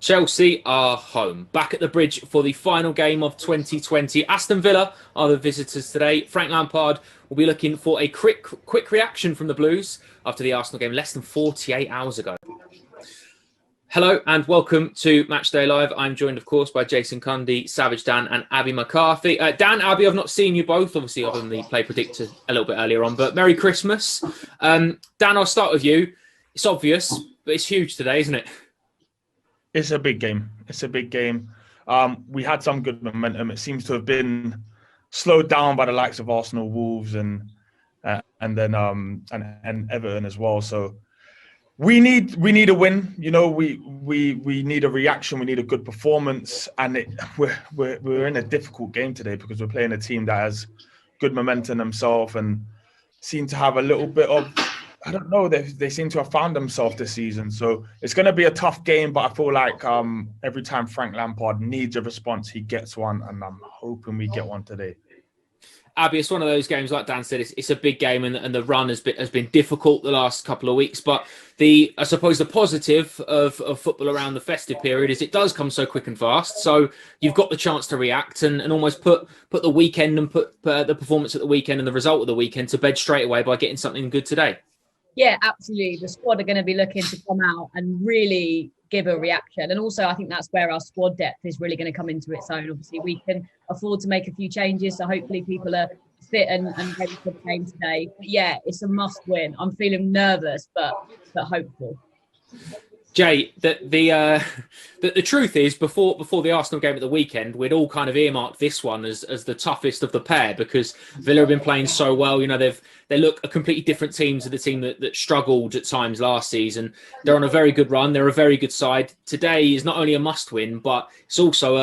Chelsea are home, back at the Bridge for the final game of 2020. Aston Villa are the visitors today. Frank Lampard will be looking for a quick reaction from the Blues after the Arsenal game less than 48 hours ago. Hello and welcome to Matchday Live. I'm joined, of course, by Jason Cundy, Savage Dan and Abby McCarthy. Dan, Abby, I've not seen you both, obviously, other than the Play Predictor a little bit earlier on, but Merry Christmas. Dan, I'll start with you. It's obvious, but it's huge today, isn't it? It's a big game. It's a big game. We had some good momentum. It seems to have been slowed down by the likes of Arsenal, Wolves, and Everton as well. So we need a win. You know, we need a reaction. We need a good performance, and we're in a difficult game today because we're playing a team that has good momentum themselves and seem to have a little bit of, I don't know, they seem to have found themselves this season. So it's going to be a tough game, but I feel like every time Frank Lampard needs a response, he gets one, and I'm hoping we get one today. Abby, it's one of those games, like Dan said, it's a big game, and the run has been difficult the last couple of weeks. But I suppose the positive of football around the festive period is it does come so quick and fast. So you've got the chance to react and almost put the weekend and put the performance at the weekend and the result of the weekend to bed straight away by getting something good today. Yeah, absolutely. The squad are going to be looking to come out and really give a reaction. And also, I think that's where our squad depth is really going to come into its own. Obviously, we can afford to make a few changes. So hopefully people are fit and ready for the game today. But yeah, it's a must win. I'm feeling nervous, but hopeful. Jay, the truth is, before the Arsenal game at the weekend, we'd all kind of earmarked this one as the toughest of the pair because Villa have been playing so well. You know, they look a completely different team to the team that struggled at times last season. They're on a very good run. They're a very good side. Today is not only a must-win, but it's also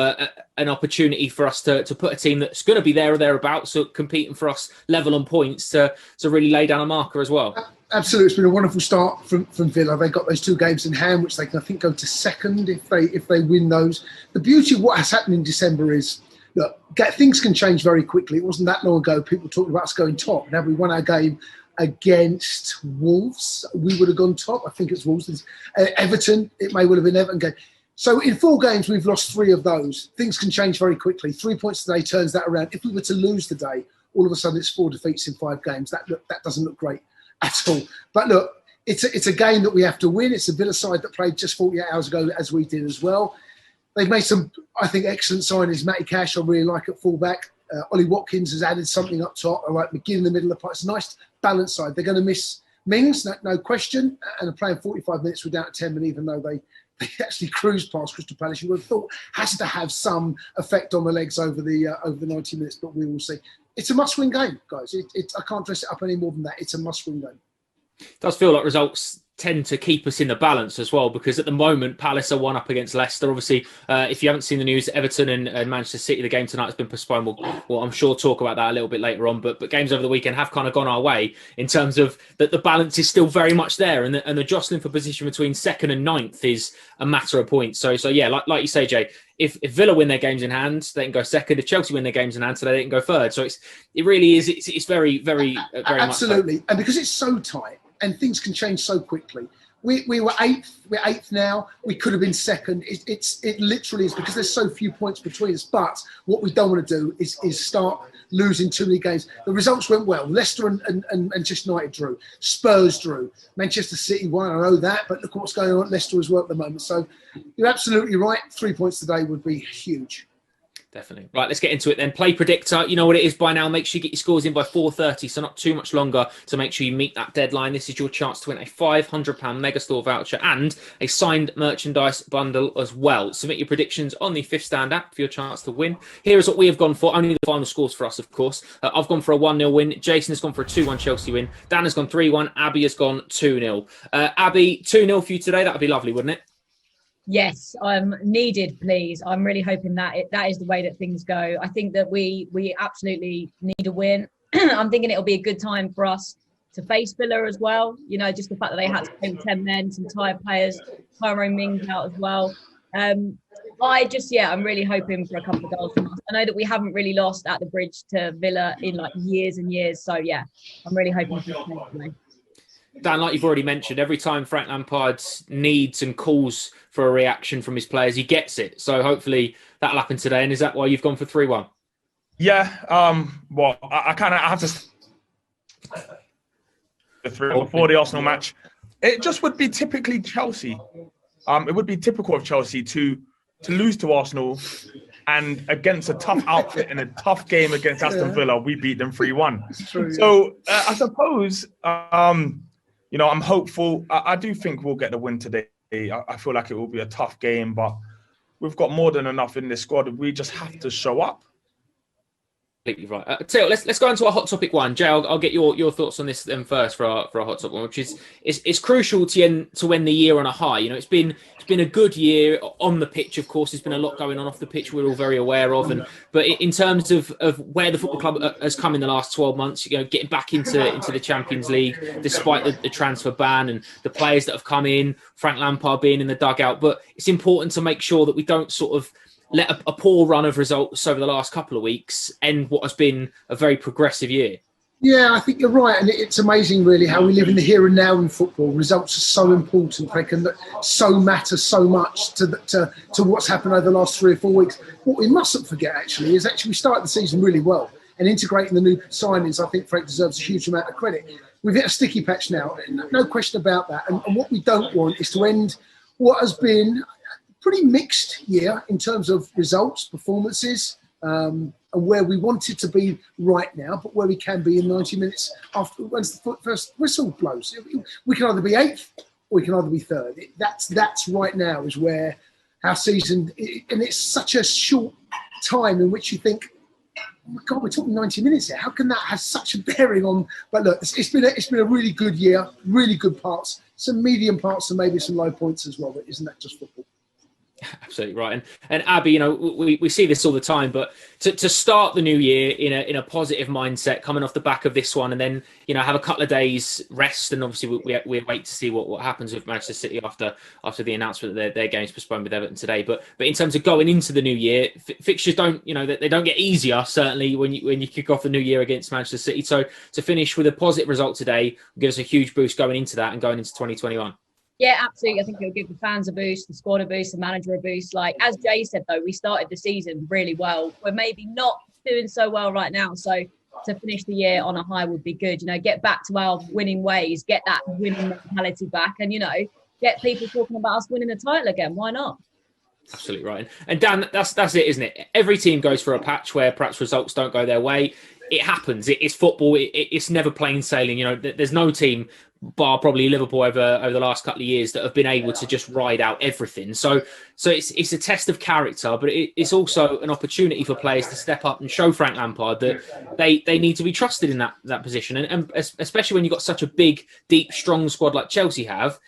an opportunity for us to put a team that's going to be there or thereabouts, so competing for us level on points to really lay down a marker as well. Absolutely, it's been a wonderful start from Villa. They got those two games in hand, which they can, I think, go to second if they win those. The beauty of what has happened in December is, look, things can change very quickly. It wasn't that long ago people talked about us going top. Now we won our game against Wolves, we would have gone top. I think it's Wolves. Everton, it may well have been Everton game. So in 4 games, we've lost 3 of those. Things can change very quickly. 3 points today turns that around. If we were to lose today, all of a sudden it's 4 defeats in 5 games. That doesn't look great at all. But look, it's a game that we have to win. It's a Villa side that played just 48 hours ago, as we did as well. They've made some, I think, excellent signings. Matty Cash, I really like at fullback. Ollie Watkins has added something up top. I like McGinn in the middle of the park. It's a nice balanced side. They're going to miss Mings, no question, and are playing 45 minutes without 10 men, even though they actually cruised past Crystal Palace. You would have thought has to have some effect on the legs over the 90 minutes, but we will see. It's a must-win game, guys. I can't dress it up any more than that. It's a must-win game. It does feel like results tend to keep us in the balance as well, because at the moment Palace are 1 up against Leicester. Obviously, if you haven't seen the news, Everton and Manchester City, the game tonight has been postponed. We'll I'm sure talk about that a little bit later on, but games over the weekend have kind of gone our way in terms of that the balance is still very much there, and the jostling for position between 2nd and 9th is a matter of points. So yeah, like you say, Jay, if Villa win their games in hand, they can go 2nd. If Chelsea win their games in hand today, they can go 3rd. So it really is. It's very, very, very absolutely, much so. And because it's so tight and things can change so quickly. We were 8th. We're 8th now. We could have been 2nd. It literally is because there's so few points between us. But what we don't want to do is start losing too many games. The results went well. Leicester and Manchester United drew. Spurs drew. Manchester City won. I know that, but look what's going on at Leicester as well at the moment. So you're absolutely right. 3 points today would be huge. Definitely. Right, let's get into it then. Play Predictor. You know what it is by now. Make sure you get your scores in by 4:30, so not too much longer to make sure you meet that deadline. This is your chance to win a £500 Megastore voucher and a signed merchandise bundle as well. Submit your predictions on the Fifth Stand app for your chance to win. Here is what we have gone for. Only the final scores for us, of course. I've gone for a 1-0 win. Jason has gone for a 2-1 Chelsea win. Dan has gone 3-1. Abby has gone 2-0. Abby, 2-0 for you today. That would be lovely, wouldn't it? Yes, needed, please. I'm really hoping that that is the way that things go. I think that we absolutely need a win. I'm thinking it'll be a good time for us to face Villa as well. You know, just the fact that they had to play with 10 men, some tired players, Tyrone Mings out as well. I'm really hoping for a couple of goals from us. I know that we haven't really lost at the Bridge to Villa in like years and years. So yeah, I'm really hoping for something today. Dan, like you've already mentioned, every time Frank Lampard needs and calls for a reaction from his players, he gets it. So hopefully that'll happen today. And is that why you've gone for 3-1? Yeah. Well, I have to before the Arsenal match. It just would be typically Chelsea. It would be typical of Chelsea to lose to Arsenal, and against a tough outfit in a tough game against Aston Villa, we beat them 3-1. So I suppose, I'm hopeful. I do think we'll get the win today. I feel like it will be a tough game, but we've got more than enough in this squad. We just have to show up. Completely right. Teo, let's go into our hot topic one. Jay, I'll get your thoughts on this then first for our hot topic one, which is it's crucial to end the year on a high. It's been a good year on the pitch. Of course, there's been a lot going on off the pitch. We're all very aware of, but in terms of where the football club has come in the last 12 months, getting back into the Champions League despite the transfer ban and the players that have come in, Frank Lampard being in the dugout. But it's important to make sure that we don't sort of let a poor run of results over the last couple of weeks end what has been a very progressive year. Yeah, I think you're right. And it's amazing, really, how we live in the here and now in football. Results are so important. They can so matter so much to what's happened over the last 3 or 4 weeks. What we mustn't forget, actually, is we started the season really well. And integrating the new signings, I think Frank deserves a huge amount of credit. We've hit a sticky patch now, no question about that. And what we don't want is to end what has been pretty mixed year in terms of results, performances, and where we wanted to be right now, but where we can be in 90 minutes after once the first whistle blows. We can either be 8th or we can either be 3rd. That's right now is where our season, and it's such a short time in which you think, oh my God, we're talking 90 minutes here. How can that have such a bearing on? But look, it's been a really good year, really good parts, some medium parts, and maybe some low points as well. But isn't that just football? Absolutely right. And Abby, we see this all the time, but to start the new year in a positive mindset, coming off the back of this one, and then have a couple of days rest, and obviously we wait to see what happens with Manchester City after the announcement that their game's postponed with Everton today. But in terms of going into the new year, fixtures don't they don't get easier, certainly when you kick off the new year against Manchester City. So to finish with a positive result today will give us a huge boost going into that and going into 2021. Yeah, absolutely. I think it'll give the fans a boost, the squad a boost, the manager a boost. Like, as Jay said, though, we started the season really well. We're maybe not doing so well right now. So to finish the year on a high would be good. Get back to our winning ways, get that winning mentality back, and, get people talking about us winning the title again. Why not? Absolutely right. And Dan, that's it, isn't it? Every team goes through a patch where perhaps results don't go their way. It happens. It's football. It's never plain sailing. There's no team, bar probably Liverpool over the last couple of years, that have been able to just ride out everything. So it's a test of character, but it's also an opportunity for players to step up and show Frank Lampard that they need to be trusted in that position. And especially when you've got such a big, deep, strong squad like Chelsea have,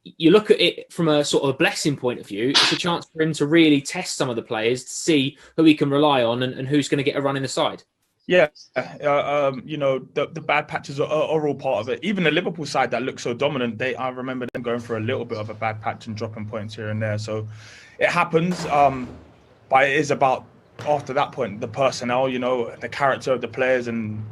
you look at it from a sort of a blessing point of view. It's a chance for him to really test some of the players to see who he can rely on and who's going to get a run in the side. Yeah, the bad patches are all part of it. Even the Liverpool side that looks so dominant, I remember them going for a little bit of a bad patch and dropping points here and there. So it happens, but it is about, after that point, the personnel, the character of the players, and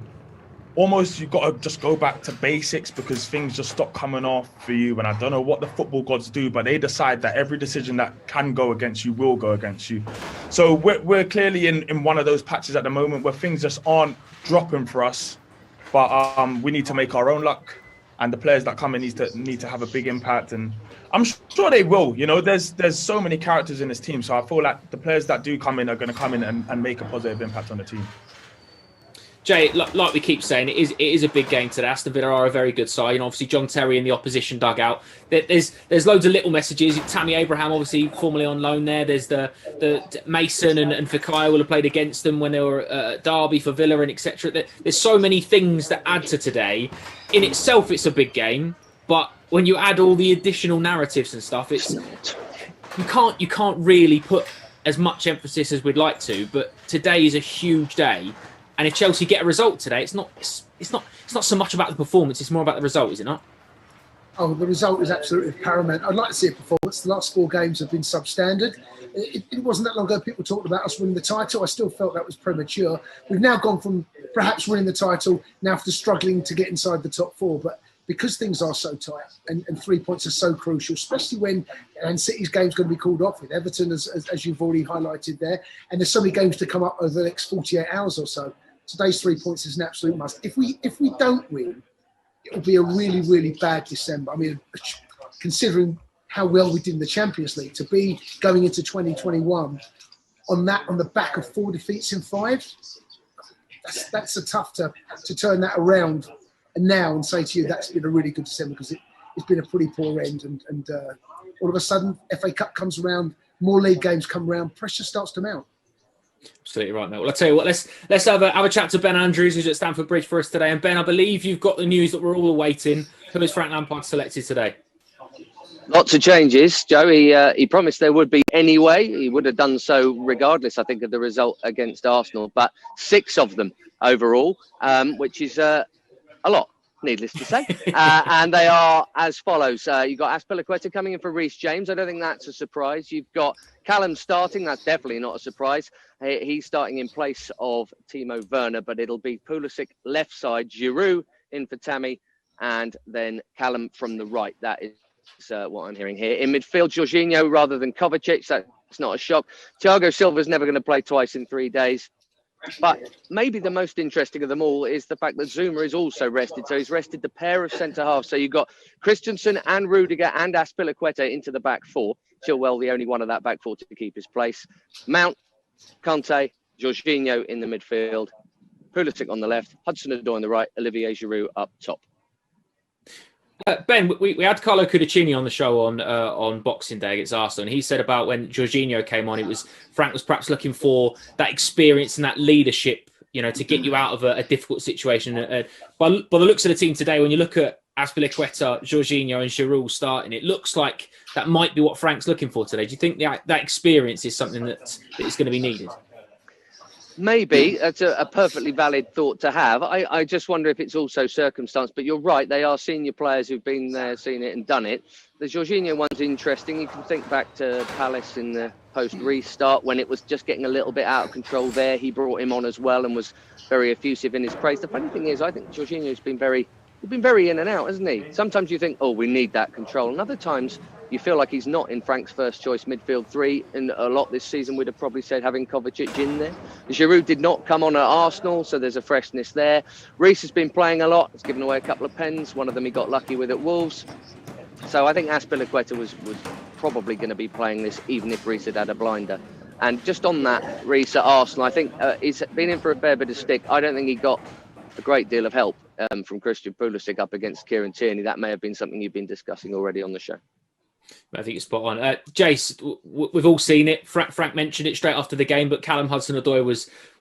almost you've got to just go back to basics, because things just stop coming off for you. And I don't know what the football gods do, but they decide that every decision that can go against you will go against you. So we're clearly in one of those patches at the moment where things just aren't dropping for us. But we need to make our own luck, and the players that come in need to have a big impact. And I'm sure they will. There's so many characters in this team, so I feel like the players that do come in are going to come in and make a positive impact on the team. Jay, like we keep saying, it is a big game today. Aston Villa are a very good side. Obviously, John Terry in the opposition dugout. There's loads of little messages. Tammy Abraham, obviously, formerly on loan there. There's the Mason and Fikayo will have played against them when they were at Derby for Villa and etc. There's so many things that add to today. In itself, it's a big game. But when you add all the additional narratives and stuff, you can't really put as much emphasis as we'd like to. But today is a huge day. And if Chelsea get a result today, it's not so much about the performance. It's more about the result, is it not? Oh, the result is absolutely paramount. I'd like to see a performance. The last 4 games have been substandard. It wasn't that long ago people talked about us winning the title. I still felt that was premature. We've now gone from perhaps winning the title now to struggling to get inside the top 4. But because things are so tight and 3 points are so crucial, especially when City's game's going to be called off with Everton, as you've already highlighted there. And there's so many games to come up over the next 48 hours or so. Today's 3 points is an absolute must. If we don't win, it'll be a really, really bad December. I mean, considering how well we did in the Champions League, to be going into 2021 on the back of 4 defeats in 5, that's a tough to turn that around and now and say to you that's been a really good December, because it's been a pretty poor end, and all of a sudden FA Cup comes around, more league games come around, pressure starts to mount. Absolutely right, mate. Well, I'll tell you what, let's have a chat to Ben Andrews, who's at Stamford Bridge for us today. And Ben, I believe you've got the news that we're all awaiting. Who has Frank Lampard selected today? Lots of changes, Joe. He promised there would be anyway. He would have done so regardless, I think, of the result against Arsenal. But 6 of them overall, which is a lot, needless to say. And they are as follows. You've got Azpilicueta coming in for Reece James. I don't think that's a surprise. You've got Callum starting. That's definitely not a surprise. He's starting in place of Timo Werner, but it'll be Pulisic left side, Giroux in for Tammy, and then Callum from the right. That is what I'm hearing here. In midfield, Jorginho rather than Kovacic. That's not a shock. Thiago Silva's never going to play twice in 3 days. But maybe the most interesting of them all is the fact that Zuma is also rested. So he's rested the pair of centre-halves. So you've got Christensen and Rudiger and Azpilicueta into the back 4. Chilwell, the only one of that back 4 to keep his place. Mount, Kante, Jorginho in the midfield. Pulisic on the left. Hudson-Odoi on the right. Olivier Giroux up top. Ben, we had Carlo Cudicini on the show on Boxing Day against Aston, and he said about when Jorginho came on, Frank was perhaps looking for that experience and that leadership, to get you out of a difficult situation. By the looks of the team today, when you look at Azpilicueta, Jorginho and Giroux starting, it looks like that might be what Frank's looking for today. Do you think that experience is something that is going to be needed? Maybe. That's a perfectly valid thought to have. I just wonder if it's also circumstance. But you're right, they are senior players who've been there, seen it and done it. The Jorginho one's interesting. You can think back to Palace in the post-restart when it was just getting a little bit out of control there. He brought him on as well and was very effusive in his praise. The funny thing is, I think Jorginho's been very in and out, hasn't he? Sometimes you think, oh, we need that control. And other times you feel like he's not in Frank's first choice midfield 3. And a lot this season we'd have probably said having Kovacic in there. Giroud did not come on at Arsenal, so there's a freshness there. Reece has been playing a lot. He's given away a couple of pens. One of them he got lucky with at Wolves. So I think Azpilicueta was probably going to be playing this even if Reece had a blinder. And just on that, Reece at Arsenal, I think he's been in for a fair bit of stick. I don't think he got a great deal of help from Christian Pulisic up against Kieran Tierney. That may have been something you've been discussing already on the show. I think it's spot on. Jace, we've all seen it. Frank mentioned it straight after the game, but Callum Hudson-Odoi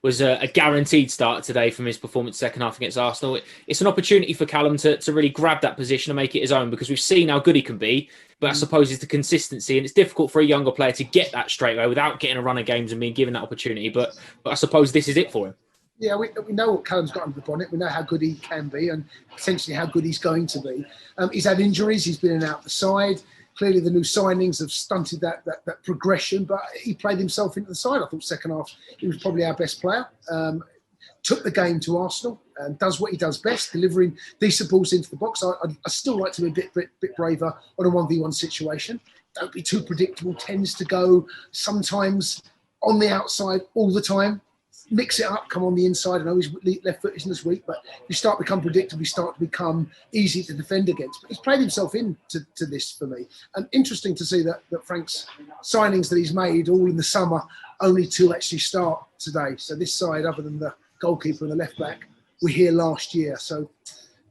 was a guaranteed start today from his performance second half against Arsenal. It's an opportunity for Callum to really grab that position and make it his own, because we've seen how good he can be, but I suppose it's the consistency, and it's difficult for a younger player to get that straight away without getting a run of games and being given that opportunity. But I suppose this is it for him. Yeah, we know what Callum's got under the bonnet. We know how good he can be and potentially how good he's going to be. He's had injuries. He's been in and out the side. Clearly, the new signings have stunted that progression, but he played himself into the side. I thought second half he was probably our best player. Took the game to Arsenal and does what he does best, delivering decent balls into the box. I still like to be a bit braver on a 1v1 situation. Don't be too predictable. Tends to go sometimes on the outside all the time. Mix it up, come on the inside. I know his left foot isn't as weak, but you start to become predictable, you start to become easy to defend against. But he's played himself into this for me. And interesting to see that Frank's signings that he's made all in the summer, only 2 actually start today. So this side, other than the goalkeeper and the left back, were here last year. So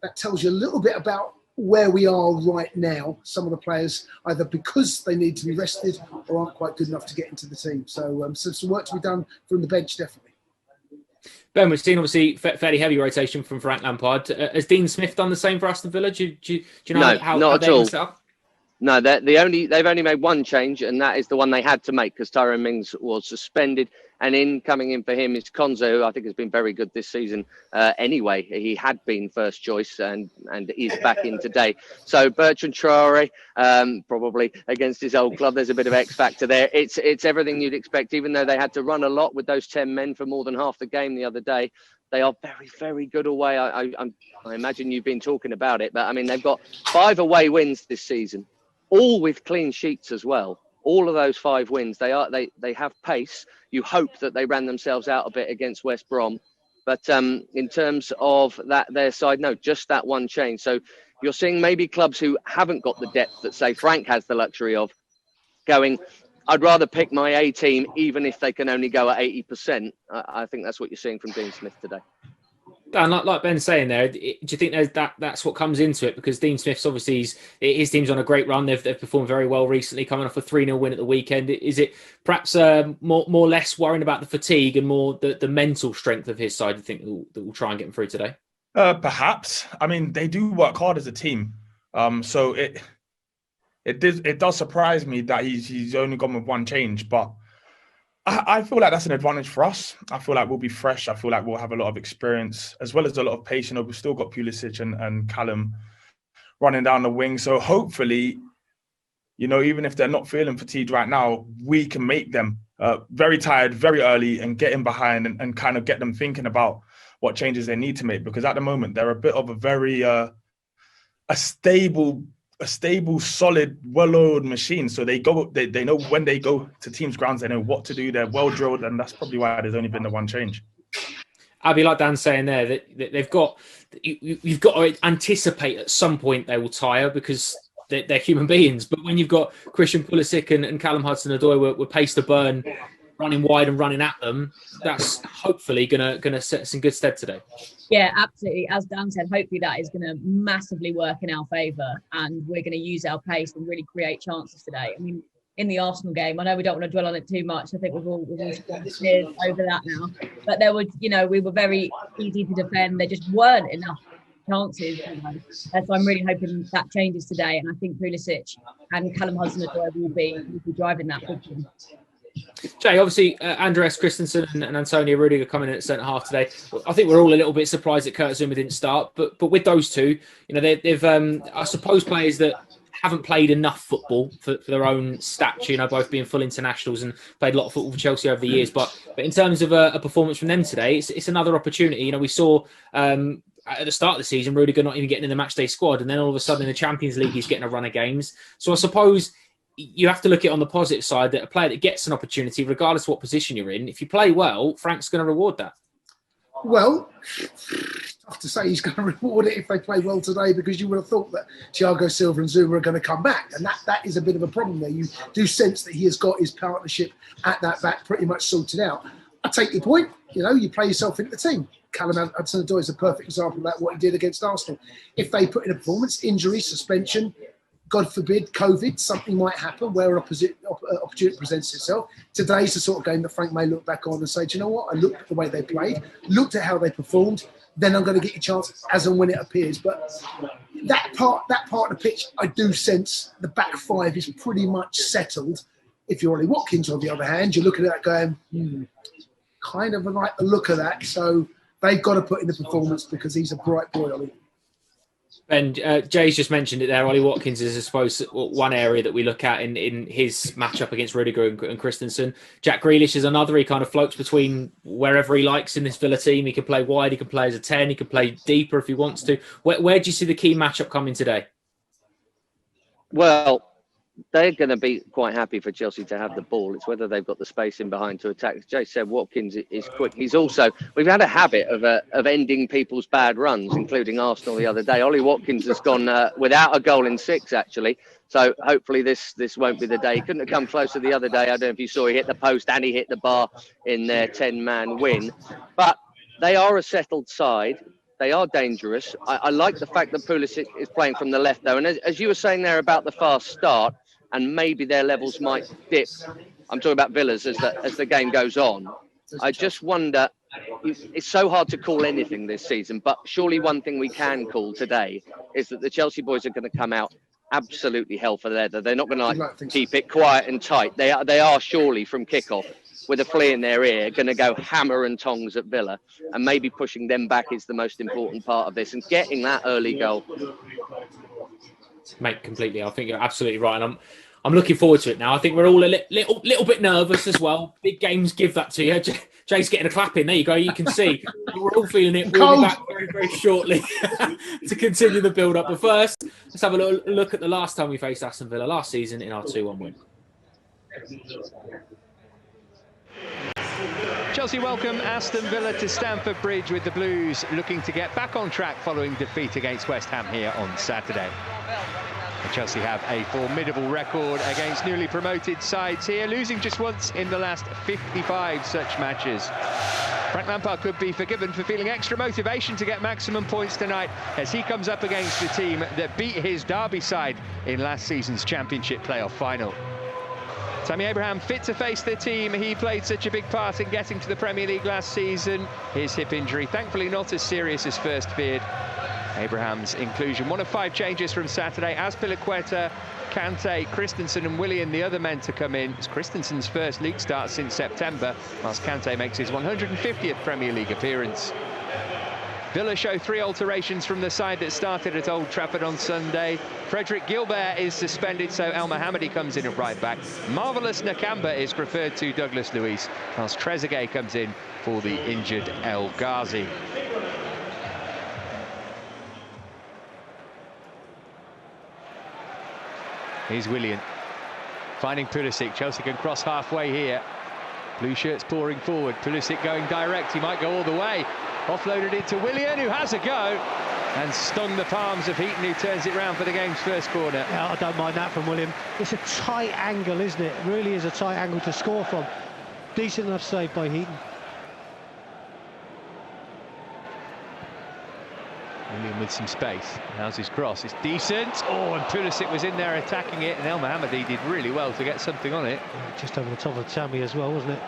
that tells you a little bit about where we are right now. Some of the players, either because they need to be rested or aren't quite good enough to get into the team. So some work to be done from the bench, definitely. Ben, we've seen obviously fairly heavy rotation from Frank Lampard. Has Dean Smith done the same for Aston Villa? Do you know how not they're at all. set up? No, they've only made one change, and that is the one they had to make because Tyrone Mings was suspended. And coming in for him is Konza, who I think has been very good this season. Anyway, he had been first choice and is back in today. So Bertrand Traore, probably against his old club, there's a bit of X factor there. It's everything you'd expect, even though they had to run a lot with those 10 men for more than half the game the other day. They are very, very good away. I imagine you've been talking about it, but I mean, they've got 5 away wins this season, all with clean sheets as well. All of those 5 wins, they have pace. You hope that they ran themselves out a bit against West Brom. But in terms of their side, no, just that one change. So you're seeing maybe clubs who haven't got the depth that, say, Frank has the luxury of, going, I'd rather pick my A team, even if they can only go at 80%. I think that's what you're seeing from Dean Smith today. Dan, like Ben's saying there, do you think that's what comes into it? Because Dean Smith's obviously, his team's on a great run. They've performed very well recently, coming off a 3-0 win at the weekend. Is it perhaps more less worrying about the fatigue and more the mental strength of his side, do you think, that will try and get him through today? Perhaps. I mean, they do work hard as a team. So it does surprise me that he's only gone with one change, but I feel like that's an advantage for us. I feel like we'll be fresh. I feel like we'll have a lot of experience as well as a lot of pace. We've still got Pulisic and Callum running down the wing. So hopefully, even if they're not feeling fatigued right now, we can make them very tired very early and get in behind and kind of get them thinking about what changes they need to make. Because at the moment, they're a bit of a very a stable, solid, well-oiled machine. So they know when they go to teams' grounds, they know what to do. They're well-drilled, and that's probably why there's only been the one change. Abby, like Dan's saying there, that you've got to anticipate at some point they will tire because they're human beings. But when you've got Christian Pulisic and Callum Hudson-Odoi with pace to burn, running wide and running at them, that's hopefully gonna set us in good stead today. Yeah, absolutely. As Dan said, hopefully that is going to massively work in our favour, and we're going to use our pace and really create chances today. I mean, in the Arsenal game, I know we don't want to dwell on it too much. I think we've all steered over that now. But there was, we were very easy to defend. There just weren't enough chances. So I'm really hoping that changes today, and I think Pulisic and Callum Hudson-Odoi will be driving that forward. Jay, obviously, Andreas Christensen and Antonio Rudiger coming in at centre half today. I think we're all a little bit surprised that Kurt Zouma didn't start, but with those two, they've I suppose players that haven't played enough football for their own stature, both being full internationals and played a lot of football for Chelsea over the years. But in terms of a performance from them today, it's another opportunity. We saw at the start of the season, Rudiger not even getting in the matchday squad, and then all of a sudden in the Champions League, he's getting a run of games. So I suppose you have to look at it on the positive side, that a player that gets an opportunity, regardless of what position you're in, if you play well, Frank's going to reward that. Well, I have to say he's going to reward it if they play well today, because you would have thought that Thiago Silva and Zouma are going to come back. And that is a bit of a problem there. You do sense that he has got his partnership at that back pretty much sorted out. I take your point. You play yourself into the team. Callum Hudson-Odoi is a perfect example of that, what he did against Arsenal. If they put in a performance, injury, suspension, God forbid, COVID, something might happen where an opportunity presents itself. Today's the sort of game that Frank may look back on and say, do you know what? I looked at the way they played, looked at how they performed, then I'm going to get your chance as and when it appears. But that part of the pitch, I do sense the back five is pretty much settled. If you're Ollie Watkins, on the other hand, you're looking at that going, kind of like the look of that. So they've got to put in the performance because he's a bright boy, Ollie. And Jay's just mentioned it there. Ollie Watkins is, I suppose, one area that we look at in his matchup against Rudiger and Christensen. Jack Grealish is another. He kind of floats between wherever he likes in this Villa team. He can play wide, he can play as a 10, he can play deeper if he wants to. Where do you see the key matchup coming today? Well, they're going to be quite happy for Chelsea to have the ball. It's whether they've got the space in behind to attack. As Jay said, Watkins is quick. He's also, we've had a habit of ending people's bad runs, including Arsenal the other day. Ollie Watkins has gone without a goal in 6, actually. So hopefully this won't be the day. He couldn't have come closer the other day. I don't know if you saw, he hit the post and he hit the bar in their 10-man win. But they are a settled side. They are dangerous. I like the fact that Pulisic is playing from the left, though. And as you were saying there about the fast start, and maybe their levels might dip. I'm talking about Villa's as the game goes on. I just wonder, it's so hard to call anything this season, but surely one thing we can call today is that the Chelsea boys are going to come out absolutely hell for leather. They're not going to keep it quiet and tight. They are surely from kickoff with a flea in their ear going to go hammer and tongs at Villa, and maybe pushing them back is the most important part of this, and getting that early goal. Mate, completely. I think you're absolutely right. And I'm looking forward to it now. I think we're all a little bit nervous as well. Big games give that to you. Jay's getting a clap in. There you go. You can see we're all feeling it. We'll be back very, very shortly to continue the build-up. But first, let's have a little look at the last time we faced Aston Villa last season in our 2-1 win. Chelsea welcome Aston Villa to Stamford Bridge, with the Blues looking to get back on track following defeat against West Ham here on Saturday. And Chelsea have a formidable record against newly promoted sides here, losing just once in the last 55 such matches. Frank Lampard could be forgiven for feeling extra motivation to get maximum points tonight as he comes up against the team that beat his Derby side in last season's Championship playoff final. Tammy Abraham fit to face the team. He played such a big part in getting to the Premier League last season. His hip injury, thankfully not as serious as first feared. Abraham's inclusion, one of 5 changes from Saturday, as Piliqueta, Kante, Christensen and Willian, the other men to come in. It's Christensen's first league start since September, whilst Kante makes his 150th Premier League appearance. Villa show 3 alterations from the side that started at Old Trafford on Sunday. Frederick Gilbert is suspended, so El Mohammadi comes in at right back. Marvellous Nakamba is preferred to Douglas Luiz, whilst Trezeguet comes in for the injured El Ghazi. Here's Willian, finding Pulisic. Chelsea can cross halfway here. Blue shirts pouring forward. Pulisic going direct. He might go all the way. Offloaded it to Willian, who has a go and stung the palms of Heaton, who turns it round for the game's first corner. Yeah, I don't mind that from Willian. It's a tight angle, isn't it? It really is a tight angle to score from. Decent enough save by Heaton. Willian with some space. How's his cross? It's decent. Oh, and Pulisic was in there attacking it, and El Mohammadi did really well to get something on it. Just over the top of Tammy as well, wasn't it?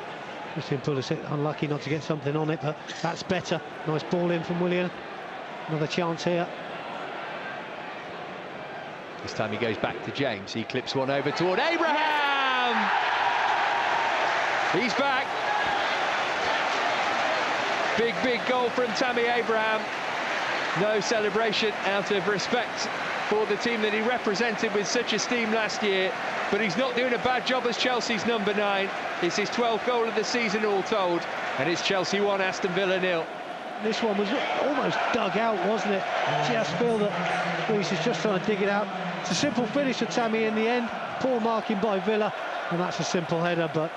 Christian Pulisic unlucky not to get something on it, but that's better. Nice ball in from Willian. Another chance here. This time he goes back to James. He clips one over toward Abraham. He's back. Big goal from Tammy Abraham. No celebration out of respect for the team that he represented with such esteem last year, but he's not doing a bad job as Chelsea's number 9. It's his 12th goal of the season all told, and it's Chelsea 1, Aston Villa 0. This one was almost dug out, wasn't it? Just feel that Luis is just trying to dig it out. It's a simple finish for Tammy in the end. Poor marking by Villa, and that's a simple header, but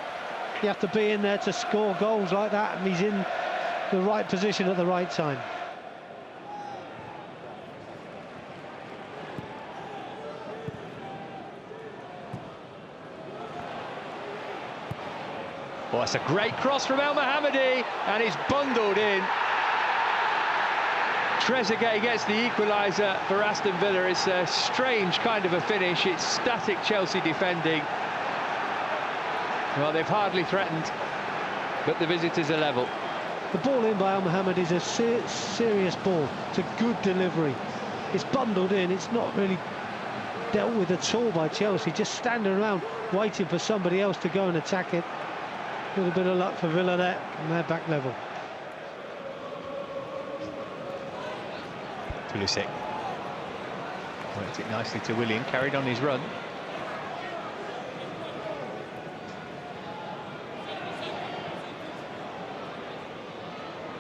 you have to be in there to score goals like that, and he's in the right position at the right time. Well, that's a great cross from El Mohammadi, and he's bundled in. Trezeguet gets the equaliser for Aston Villa. It's a strange kind of a finish. It's static Chelsea defending. Well, they've hardly threatened, but the visitors are level. The ball in by El Mohammadi is a serious ball. It's a good delivery. It's bundled in. It's not really dealt with at all by Chelsea. Just standing around waiting for somebody else to go and attack it. A little bit of luck for Villa there, and they're back level. Pulisic worked it nicely to Willian, carried on his run.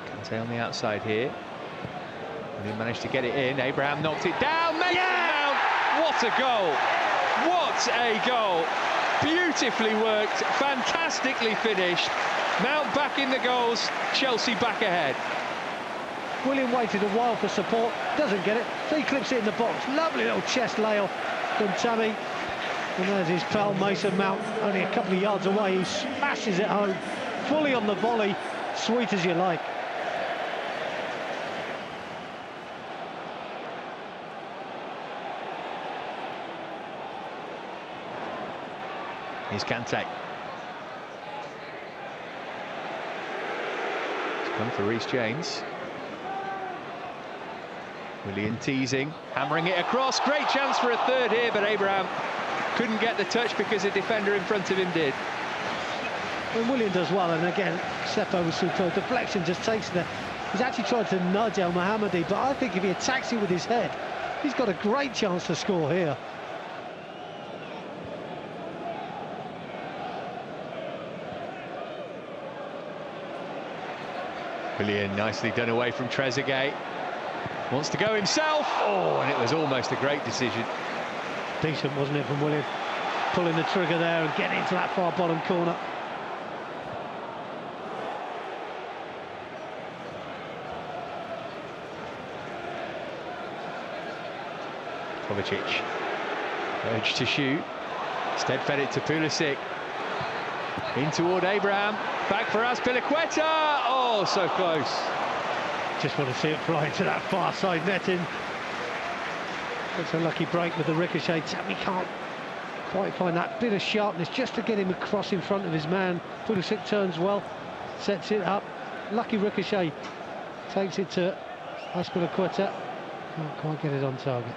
Kante on the outside here. Willian managed to get it in. Abraham knocked it down. Mason Mount! What a goal! What a goal! Beautifully worked, fantastically finished. Mount back in the goals, Chelsea back ahead. Willian waited a while for support, doesn't get it, so he clips it in the box. Lovely little chest layoff from Tammy. And there's his pal Mason Mount, only a couple of yards away. He smashes it home, fully on the volley, sweet as you like. Here's Kante. It's come for Reece James. Willian teasing, hammering it across. Great chance for a third here, but Abraham couldn't get the touch because a defender in front of him did. When Willian does well, and again, Seppo was superb. Deflection just takes it there. He's actually tried to nudge El Mohammadi, but I think if he attacks it with his head, he's got a great chance to score here. Willian, nicely done away from Trezeguet. Wants to go himself. Oh, and it was almost a great decision. Decent, wasn't it, from Willian? Pulling the trigger there and getting into that far bottom corner. Kovacic, urged to shoot. Instead fed it to Pulisic. In toward Abraham. Back for Azpilicueta. Oh, so close. Just want to see it fly into that far side netting. It's a lucky break with the ricochet. Tammy can't quite find that bit of sharpness just to get him across in front of his man. Pulisic turns well, sets it up. Lucky ricochet. Takes it to Azpilicueta. Can't quite get it on target.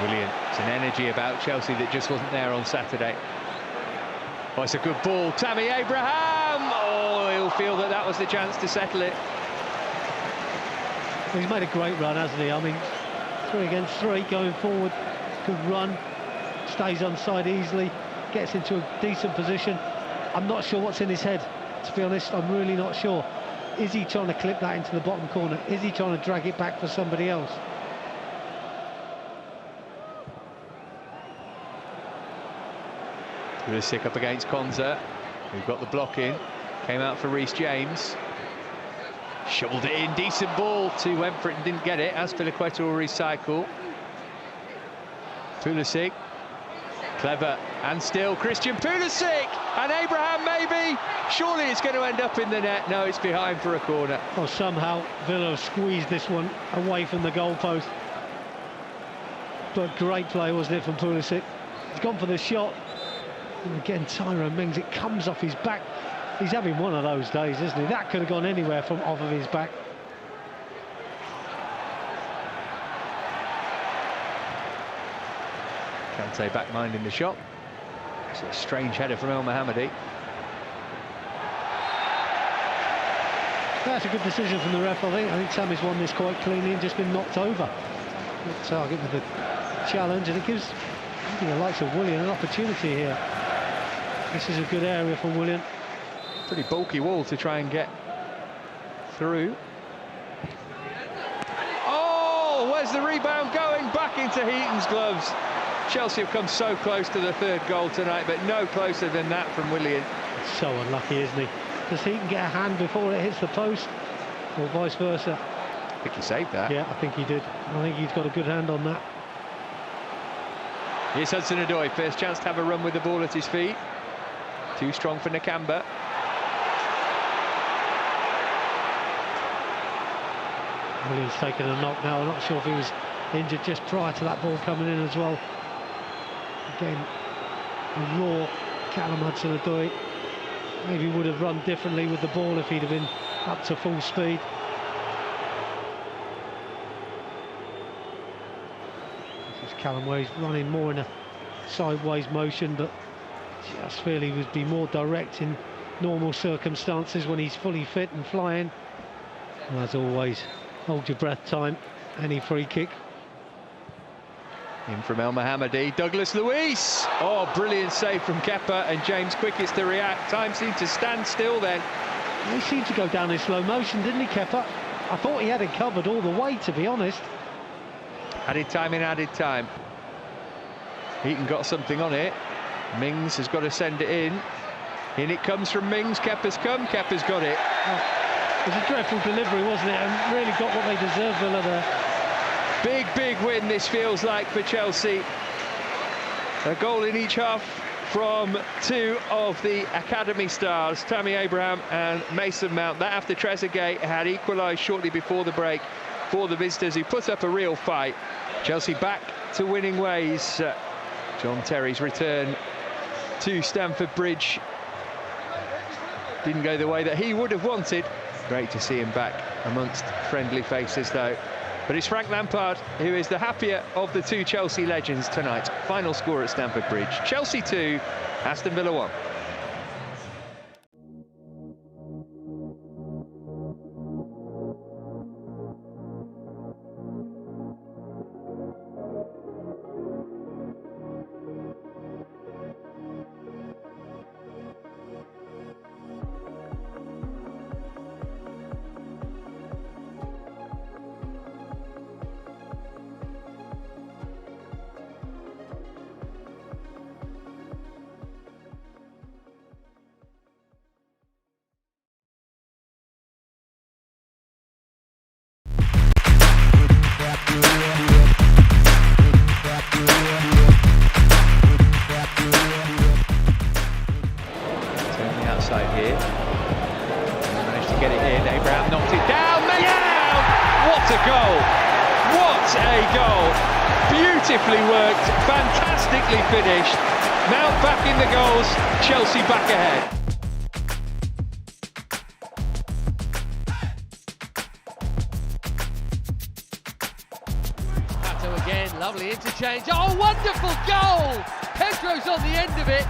Willian, it's an energy about Chelsea that just wasn't there on Saturday. Oh, it's a good ball. Tammy Abraham! Oh, he'll feel that that was the chance to settle it. He's made a great run, hasn't he? I mean, 3 against 3 going forward. Good run. Stays onside easily. Gets into a decent position. I'm not sure what's in his head, to be honest. I'm really not sure. Is he trying to clip that into the bottom corner? Is he trying to drag it back for somebody else? Pulisic up against Konza, who got the block in, came out for Reece James, shoveled it in, decent ball to went for it and didn't get it. Azpilicueta will recycle. Pulisic, clever, and still Christian Pulisic, and Abraham maybe, surely it's going to end up in the net. No, it's behind for a corner. Oh, somehow Villa squeezed this one away from the goalpost. But great play, wasn't it, from Pulisic? He's gone for the shot. And again, Tyrone Mings, it comes off his back. He's having one of those days, isn't he? That could have gone anywhere from off of his back. Kante back minding the shot. It's a strange header from El Mohammadi. That's a good decision from the ref, I think. I think Sammy's won this quite cleanly and just been knocked over. Good target with the challenge, and it gives the likes of Willian an opportunity here. This is a good area for Willian. Pretty bulky wall to try and get through. Oh, where's the rebound going? Back into Heaton's gloves. Chelsea have come so close to the 3rd goal tonight, but no closer than that from Willian. So unlucky, isn't he? Does Heaton get a hand before it hits the post, or vice versa? I think he saved that. Yeah, I think he did. I think he's got a good hand on that. Here's Hudson-Odoi, first chance to have a run with the ball at his feet. Too strong for Nakamba. Willian's taken a knock now. I'm not sure if he was injured just prior to that ball coming in as well. Again, a raw Callum Hudson-Odoi. Maybe would have run differently with the ball if he'd have been up to full speed. This is Callum where he's running more in a sideways motion, but just feel he would be more direct in normal circumstances when he's fully fit and flying. And as always, hold your breath time, any free kick. In from El Mohammadi, Douglas Luiz. Oh, brilliant save from Kepa, and James quickest to react. Time seemed to stand still then. He seemed to go down in slow motion, didn't he, Kepa? I thought he had it covered all the way, to be honest. Added time in added time. Heaton got something on it. Mings has got to send it in. In it comes from Mings. Kepa's come. Kepa's got it. Oh, it was a dreadful delivery, wasn't it? And really got what they deserved, Villa, there. Big, big win this feels like for Chelsea. A goal in each half from 2 of the academy stars, Tammy Abraham and Mason Mount. That after Trezeguet had equalised shortly before the break for the visitors, who put up a real fight. Chelsea back to winning ways. John Terry's return to Stamford Bridge didn't go the way that he would have wanted. Great to see him back amongst friendly faces, though. But it's Frank Lampard who is the happier of the 2 Chelsea legends tonight. Final score at Stamford Bridge: Chelsea 2, Aston Villa 1. goal. What a goal. Beautifully worked, fantastically finished. Mount back in the goals, Chelsea back ahead. Again, lovely interchange. Oh, wonderful goal! Pedro's on the end of it.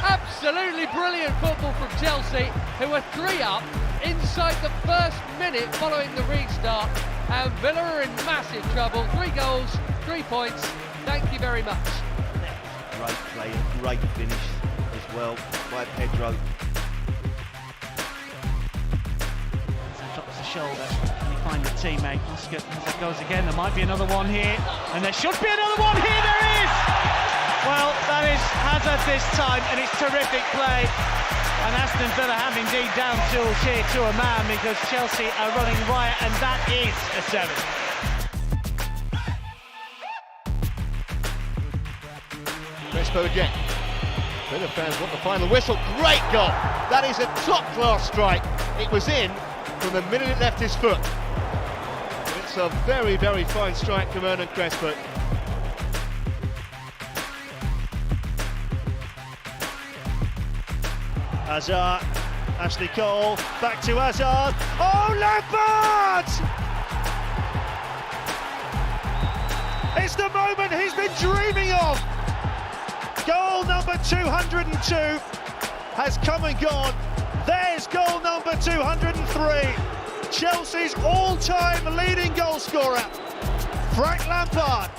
Absolutely brilliant football from Chelsea, who were 3 up inside the first minute following the restart. And Villa are in massive trouble. 3 goals, 3 points. Thank you very much. Great play, a great finish as well by Pedro. Drops the shoulder, and you find your teammate. Osgood, as it goes again, there might be another one here, and there should be another one here, there is! Well, that is Hazard this time, and it's terrific play. And Aston Villa have indeed down tools here to a man, because Chelsea are running riot, and that is a 7. Crespo again. Villa fans want the final whistle. Great goal! That is a top-class strike. It was in from the minute it left his foot. It's a very, very fine strike from Hernan Crespo. Hazard, Ashley Cole, back to Hazard. Oh, Lampard! It's the moment he's been dreaming of. Goal number 202 has come and gone. There's goal number 203. Chelsea's all-time leading goal scorer, Frank Lampard.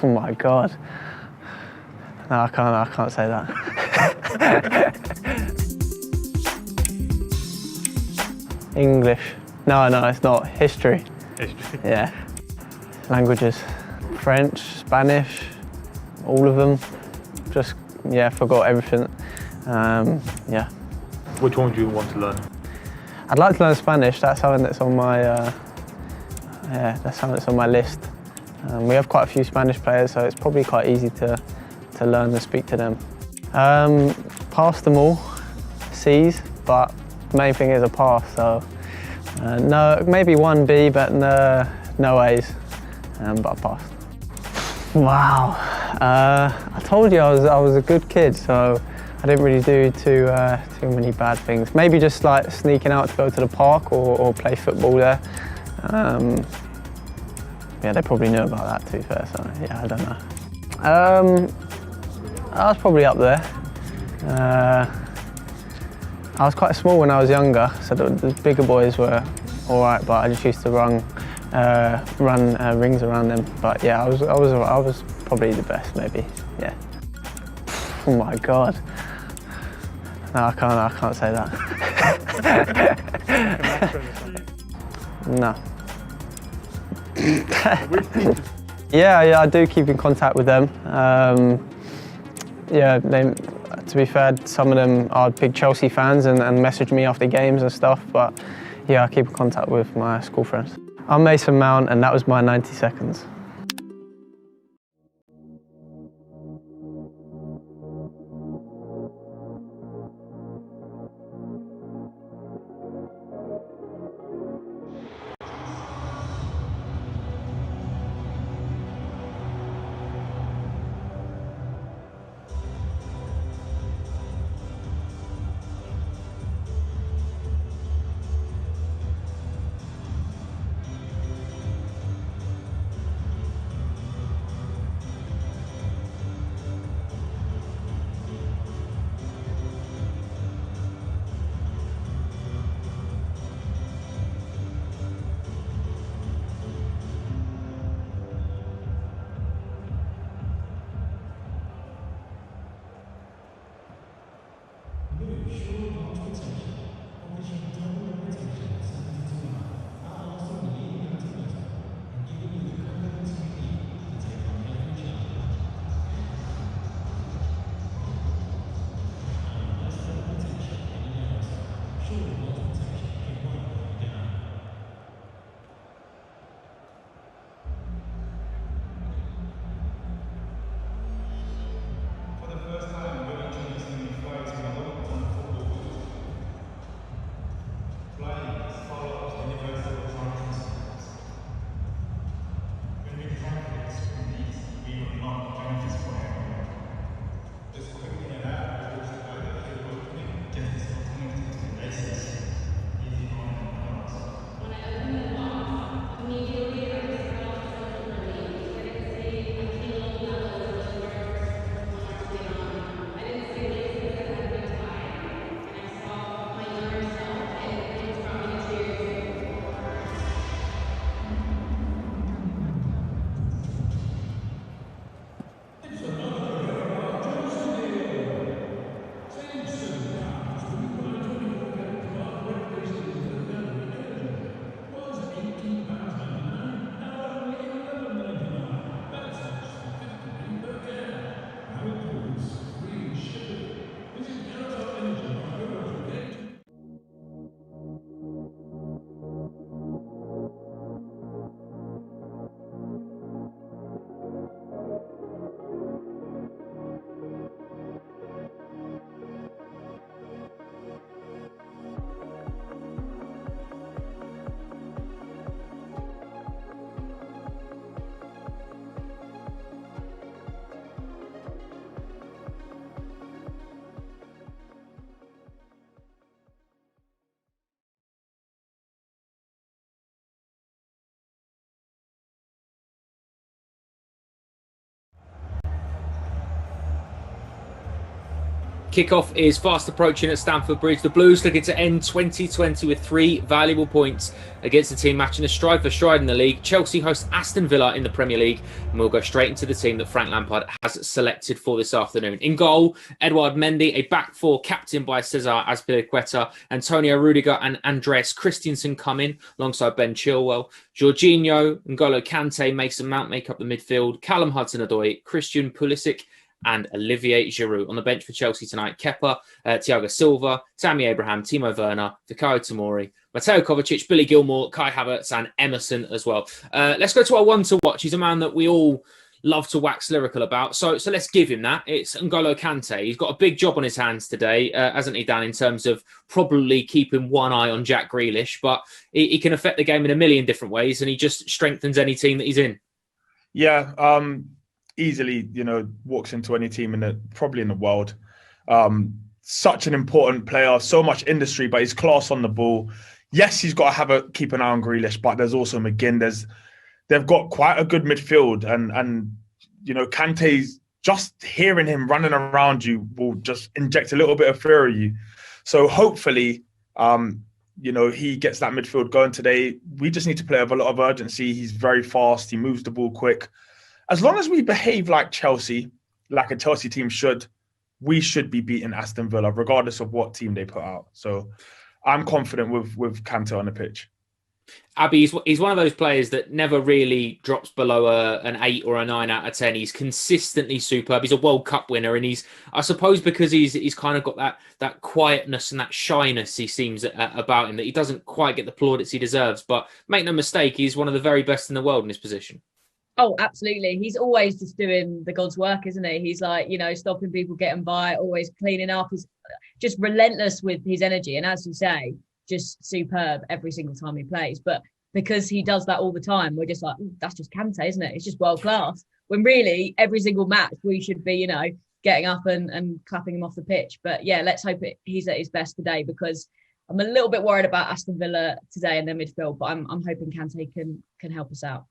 Oh my God. No, I can't say that. English. No, it's not. History. History. Yeah. Languages. French, Spanish, all of them. Just, forgot everything. Yeah. Which one do you want to learn? I'd like to learn Spanish. That's something that's on my, that's something that's on my list. We have quite a few Spanish players, so it's probably quite easy to learn and speak to them. Passed them all, C's, but the main thing is a pass, so no, maybe 1 B, but no A's, but I passed. Wow, I told you I was a good kid, so I didn't really do too many bad things. Maybe just like sneaking out to go to the park or play football there. Yeah, they probably knew about that, to be fair, so yeah, I don't know. I was probably up there. I was quite small when I was younger, so the bigger boys were all right, but I just used to run run rings around them. But yeah, I was probably the best, maybe. Yeah. Oh my God. No, I can't say that. No. Yeah, I do keep in contact with them. Yeah, to be fair, some of them are big Chelsea fans and message me after games and stuff, but yeah, I keep in contact with my school friends. I'm Mason Mount, and that was my 90 seconds. Kickoff is fast approaching at Stamford Bridge. The Blues looking to end 2020 with 3 valuable points against the team matching a stride for stride in the league. Chelsea host Aston Villa in the Premier League, and we'll go straight into the team that Frank Lampard has selected for this afternoon. In goal, Edouard Mendy, a back four captained by Cesar Azpilicueta, Antonio Rudiger and Andreas Christensen come in alongside Ben Chilwell. Jorginho, N'Golo Kante, Mason Mount make up the midfield. Callum Hudson-Odoi, Christian Pulisic and Olivier Giroux. On the bench for Chelsea tonight, Kepa, Thiago Silva, Tammy Abraham, Timo Werner, Fikayo Tomori, Mateo Kovacic, Billy Gilmour, Kai Havertz and Emerson as well. Let's go to our one to watch. He's a man that we all love to wax lyrical about. So let's give him that. It's N'Golo Kante. He's got a big job on his hands today, hasn't he, Dan, in terms of probably keeping one eye on Jack Grealish, but he can affect the game in a million different ways, and he just strengthens any team that he's in. Yeah, easily, walks into any team probably in the world. Such an important player, so much industry, but his class on the ball. Yes, he's got to keep an eye on Grealish, but there's also McGinn. They've got quite a good midfield, and Kante's just hearing him running around you will just inject a little bit of fear of you. So hopefully, he gets that midfield going today. We just need to play with a lot of urgency. He's very fast. He moves the ball quick. As long as we behave like Chelsea, like a Chelsea team should, we should be beating Aston Villa, regardless of what team they put out. So I'm confident with Kante on the pitch. Abby, he's one of those players that never really drops below an 8 or a 9 out of 10. He's consistently superb. He's a World Cup winner, and I suppose because he's kind of got that quietness and that shyness he seems about him, that he doesn't quite get the plaudits he deserves. But make no mistake, he's one of the very best in the world in this position. Oh, absolutely. He's always just doing the God's work, isn't he? He's like, stopping people getting by, always cleaning up. He's just relentless with his energy. And as you say, just superb every single time he plays. But because he does that all the time, we're just like, that's just Kante, isn't it? It's just world class. When really every single match we should be, getting up and clapping him off the pitch. But yeah, let's hope he's at his best today, because I'm a little bit worried about Aston Villa today in their midfield, but I'm hoping Kante can help us out.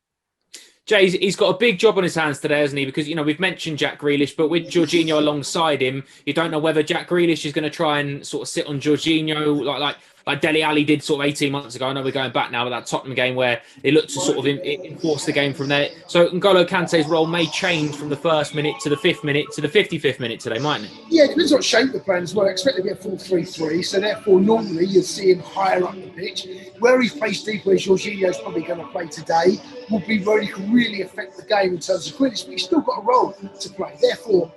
Jay, he's got a big job on his hands today, hasn't he? Because, we've mentioned Jack Grealish, but with Jorginho alongside him, you don't know whether Jack Grealish is going to try and sort of sit on Jorginho like Dele Alli did sort of 18 months ago. I know we're going back now with that Tottenham game where they looked to sort of enforce the game from there. So N'Golo Kante's role may change from the first minute to the 5th minute to the 55th minute today, mightn't it? Yeah, it depends what shape the plan as well. I expect to be a 4-3-3, so therefore normally you'll see him higher up the pitch. Where he's placed deeper, as Jorginho's probably going to play today, will be where he can really affect the game in terms of Grealish, but he's still got a role to play. Therefore,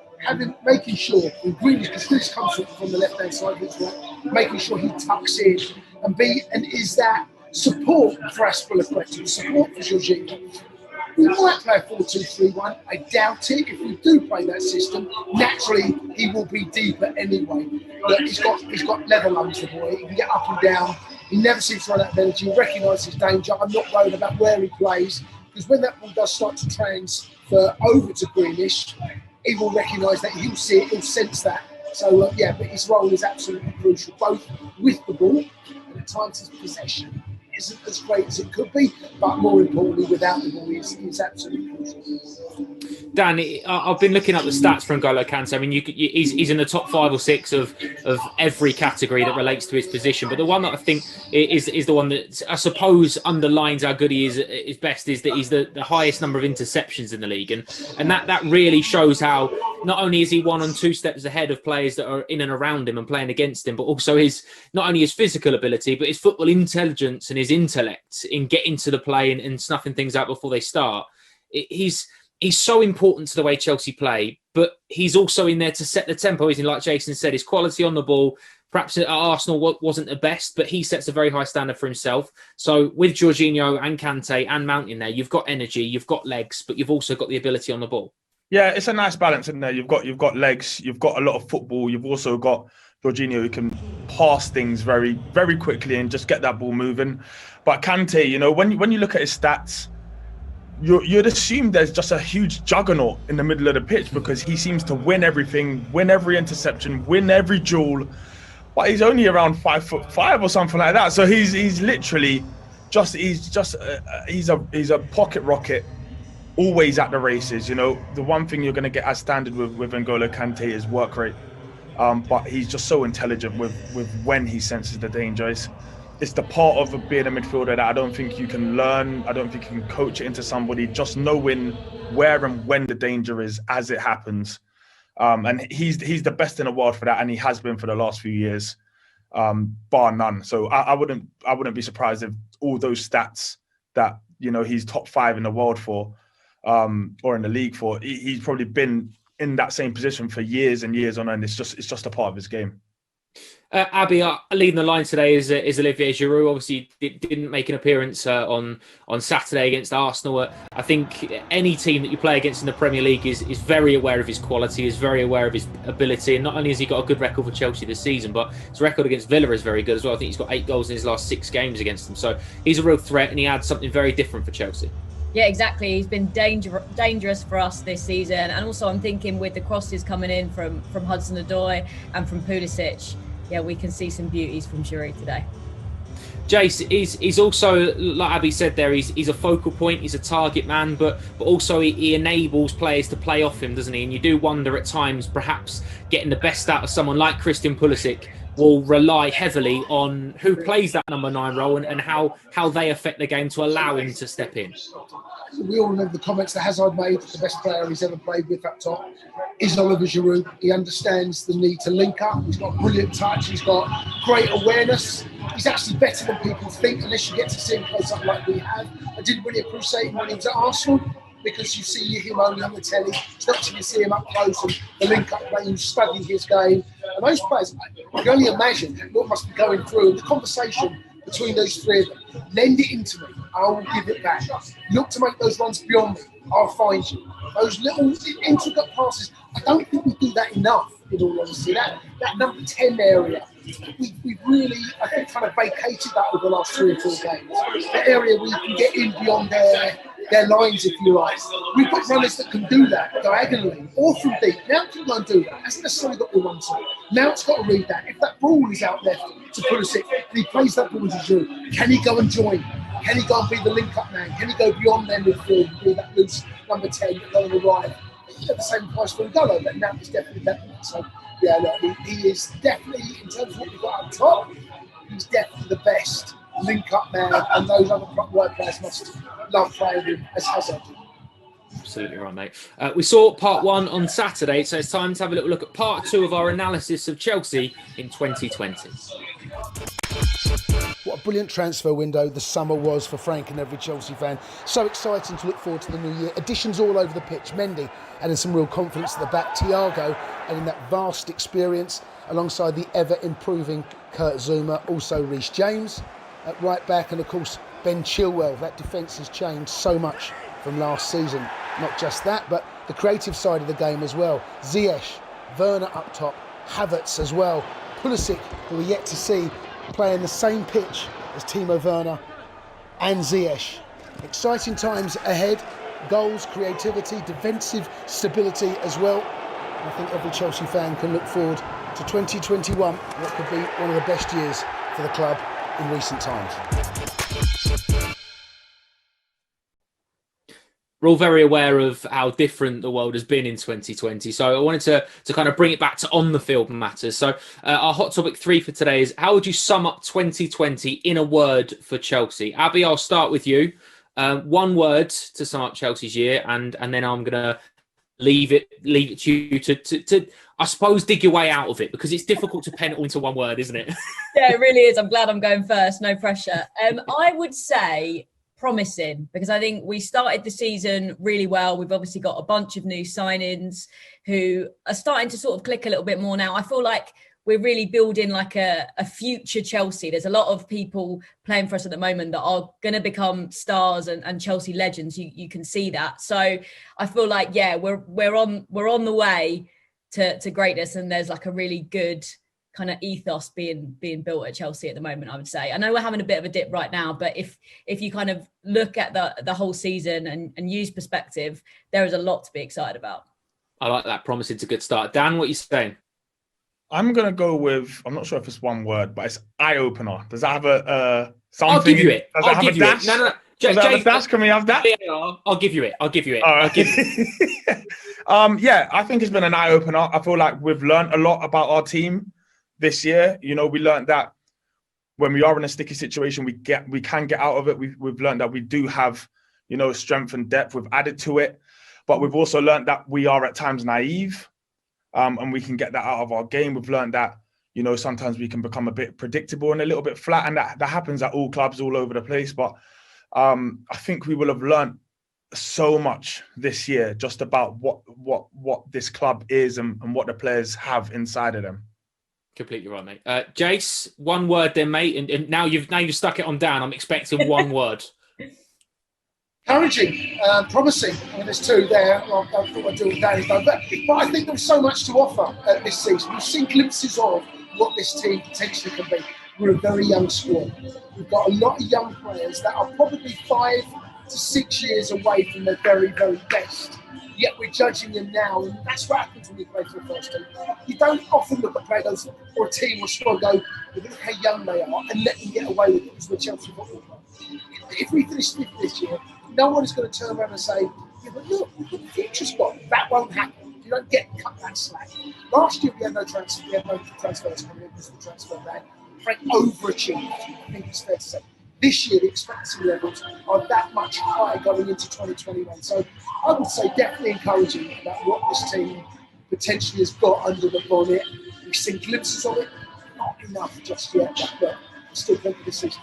making sure, when Grealish, because Grealish comes from the left-hand side of his right, making sure he tucks in and is that support for Aspilicueta, support for Jorginho. We might play a 4-2-3-1. I doubt it. If we do play that system, naturally he will be deeper anyway. But he's got leather lungs, the boy. He can get up and down. He never seems to run out of energy. He recognises danger. I'm not worried about where he plays, because when that ball does start to transfer over to Grealish, he will recognise that. He'll see it. He'll sense that. So but his role is absolutely crucial, both with the ball and at times his possession isn't as great as it could be, but more importantly, without the ball, he's absolutely crucial. Dan, I've been looking up the stats for N'Golo Kante. I mean, he's in the top 5 or 6 of every category that relates to his position. But the one that I think is the one that I suppose underlines how good he is best is that he's the highest number of interceptions in the league, and that really shows how not only is he 1 and 2 steps ahead of players that are in and around him and playing against him, but also not only his physical ability, but his football intelligence and his intellect in getting to the play and snuffing things out before they start. He's so important to the way Chelsea play, but he's also in there to set the tempo. Isn't he? Like Jason said, his quality on the ball, perhaps at Arsenal wasn't the best, but he sets a very high standard for himself. So with Jorginho and Kante and Mount in there, you've got energy, you've got legs, but you've also got the ability on the ball. Yeah, it's a nice balance in there. You've got legs, you've got a lot of football, you've also got Jorginho who can pass things very, very quickly and just get that ball moving. But Kante, when you look at his stats, you'd assume there's just a huge juggernaut in the middle of the pitch, because he seems to win everything, win every interception, win every duel. But he's only around 5'5" or something like that. So he's literally he's a pocket rocket, always at the races. The one thing you're going to get as standard with N'Golo Kante is work rate. But he's just so intelligent with when he senses the danger. It's the part of being a midfielder that I don't think you can learn. I don't think you can coach it into somebody. Just knowing where and when the danger is as it happens. And he's the best in the world for that, and he has been for the last few years, bar none. So I wouldn't be surprised if all those stats that he's top 5 in the world for, or in the league for, he's probably been in that same position for years and years on end. It's just a part of his game. Abby, leading the line today is Olivier Giroux. Obviously, didn't make an appearance on Saturday against Arsenal. I think any team that you play against in the Premier League is very aware of his quality, is very aware of his ability. And not only has he got a good record for Chelsea this season, but his record against Villa is very good as well. I think he's got 8 goals in his last 6 games against them. So he's a real threat, and he adds something very different for Chelsea. Yeah, exactly. He's been dangerous for us this season. And also I'm thinking with the crosses coming in from Hudson-Odoi and from Pulisic, we can see some beauties from Giroux today. Jace, he's also, like Abby said there, he's a focal point, he's a target man, but also he enables players to play off him, doesn't he? And you do wonder at times, perhaps getting the best out of someone like Christian Pulisic will rely heavily on who plays that number 9 role and how they affect the game to allow him to step in. We all remember the comments that Hazard made. The best player he's ever played with up top is Olivier Giroux. He understands the need to link up. He's got brilliant touch. He's got great awareness. He's actually better than people think, unless you get to see him play something like we have. I didn't really appreciate him when he was at Arsenal, because you see him only on the telly. It's not until you see him up close and the link-up play, you study his game. And those players, I can only imagine what must be going through. And the conversation between those three of them, lend it into me, I will give it back. Look to make those runs beyond me, I'll find you. Those little intricate passes, I don't think we do that enough, in all honesty. That number 10 area, we've really, I think, kind of vacated that over the last 3 or 4 games. The area where you can get in beyond their lines, if you like. We've got runners that can do that diagonally or from deep. Mount can go and do that. Hasn't necessarily got the one to. Mount's got to read that. If that ball is out left to Pulisic and he plays that ball to Giroux, can he go and join? Can he go and be the link-up man? Can he go beyond their midfield and be that loose number 10 that go on the right? At the same price for N'Golo, but Mount is definitely better. So, yeah, look, he is definitely, in terms of what we've got up top, he's definitely the best link-up man, and those other work players must love playing him as Hazard. Absolutely right, mate. We saw part 1 on Saturday, so it's time to have a little look at part 2 of our analysis of Chelsea in 2020. What a brilliant transfer window the summer was for Frank and every Chelsea fan. So exciting to look forward to the new year. Additions all over the pitch. Mendy adding some real confidence at the back. Thiago adding that vast experience alongside the ever-improving Kurt Zouma. Also Reece James at right back, and of course Ben Chilwell. That defence has changed so much from last season. Not just that, but the creative side of the game as well. Ziyech, Werner up top, Havertz as well. Pulisic, who we're yet to see playing the same pitch as Timo Werner and Ziyech. Exciting times ahead. Goals, creativity, defensive stability as well. I think every Chelsea fan can look forward to 2021, what could be one of the best years for the club in recent times. We're all very aware of how different the world has been in 2020. So I wanted to kind of bring it back to on-the-field matters. So our hot topic 3 for today is, how would you sum up 2020 in a word for Chelsea? Abby, I'll start with you. 1 word to sum up Chelsea's year, and then I'm going to leave it to you to I suppose dig your way out of it, because it's difficult to pen it all into 1 word, isn't it? Yeah, it really is. I'm glad I'm going first. No pressure. I would say promising, because I think we started the season really well. We've obviously got a bunch of new signings who are starting to sort of click a little bit more now. I feel like we're really building like a future Chelsea. There's a lot of people playing for us at the moment that are going to become stars and Chelsea legends. You can see that. So I feel like, yeah, we're on the way to greatness, and there's like a really good kind of ethos being built at Chelsea at the moment, I would say. I know we're having a bit of a dip right now, but if you kind of look at the whole season and use perspective, there is a lot to be excited about. I like that. Promising to a good start. Dan, what are you saying? I'm going to go with, I'm not sure if it's 1 word, but it's eye-opener. Does that have a something? I'll give you it. Does it have a dash? No. Does it have a dash? Can we have that? I'll give you it. All right. Yeah, I think it's been an eye-opener. I feel like we've learned a lot about our team this year. You know, we learned that when we are in a sticky situation, we can get out of it. We've learned that we do have, you know, strength and depth. We've added to it, but we've also learned that we are at times naive, and we can get that out of our game. We've learned that, you know, sometimes we can become a bit predictable and a little bit flat, and that happens at all clubs all over the place. But I think we will have learned so much this year just about what this club is and what the players have inside of them. Completely right, mate. Jace, 1 word then, mate, and now you've stuck it on Dan. I'm expecting 1 word. Encouraging, promising. I mean, there's 2 there. I thought I'd do it Dan's done, but I think there's so much to offer this season. We've seen glimpses of what this team potentially can be. We're a very young squad. We've got a lot of young players that are probably 5 to 6 years away from their very, very best. Yet we're judging them now, and that's what happens when you play for the first team. You don't often look at players or a team or squad go, look at how young they are and let them get away with it because we're Chelsea football club. If we finish 5th this year, no one is going to turn around and say, yeah, but look, we've got the future squad. That won't happen. You don't get cut that slack. Last year we had no transfers coming in because of the transfer ban. Frank overachieved, I think it's fair to say. This year the expectancy levels are that much higher going into 2021. So I would say definitely encouraging about what this team potentially has got under the bonnet. We've seen glimpses of it, not enough just yet, but still plenty this season.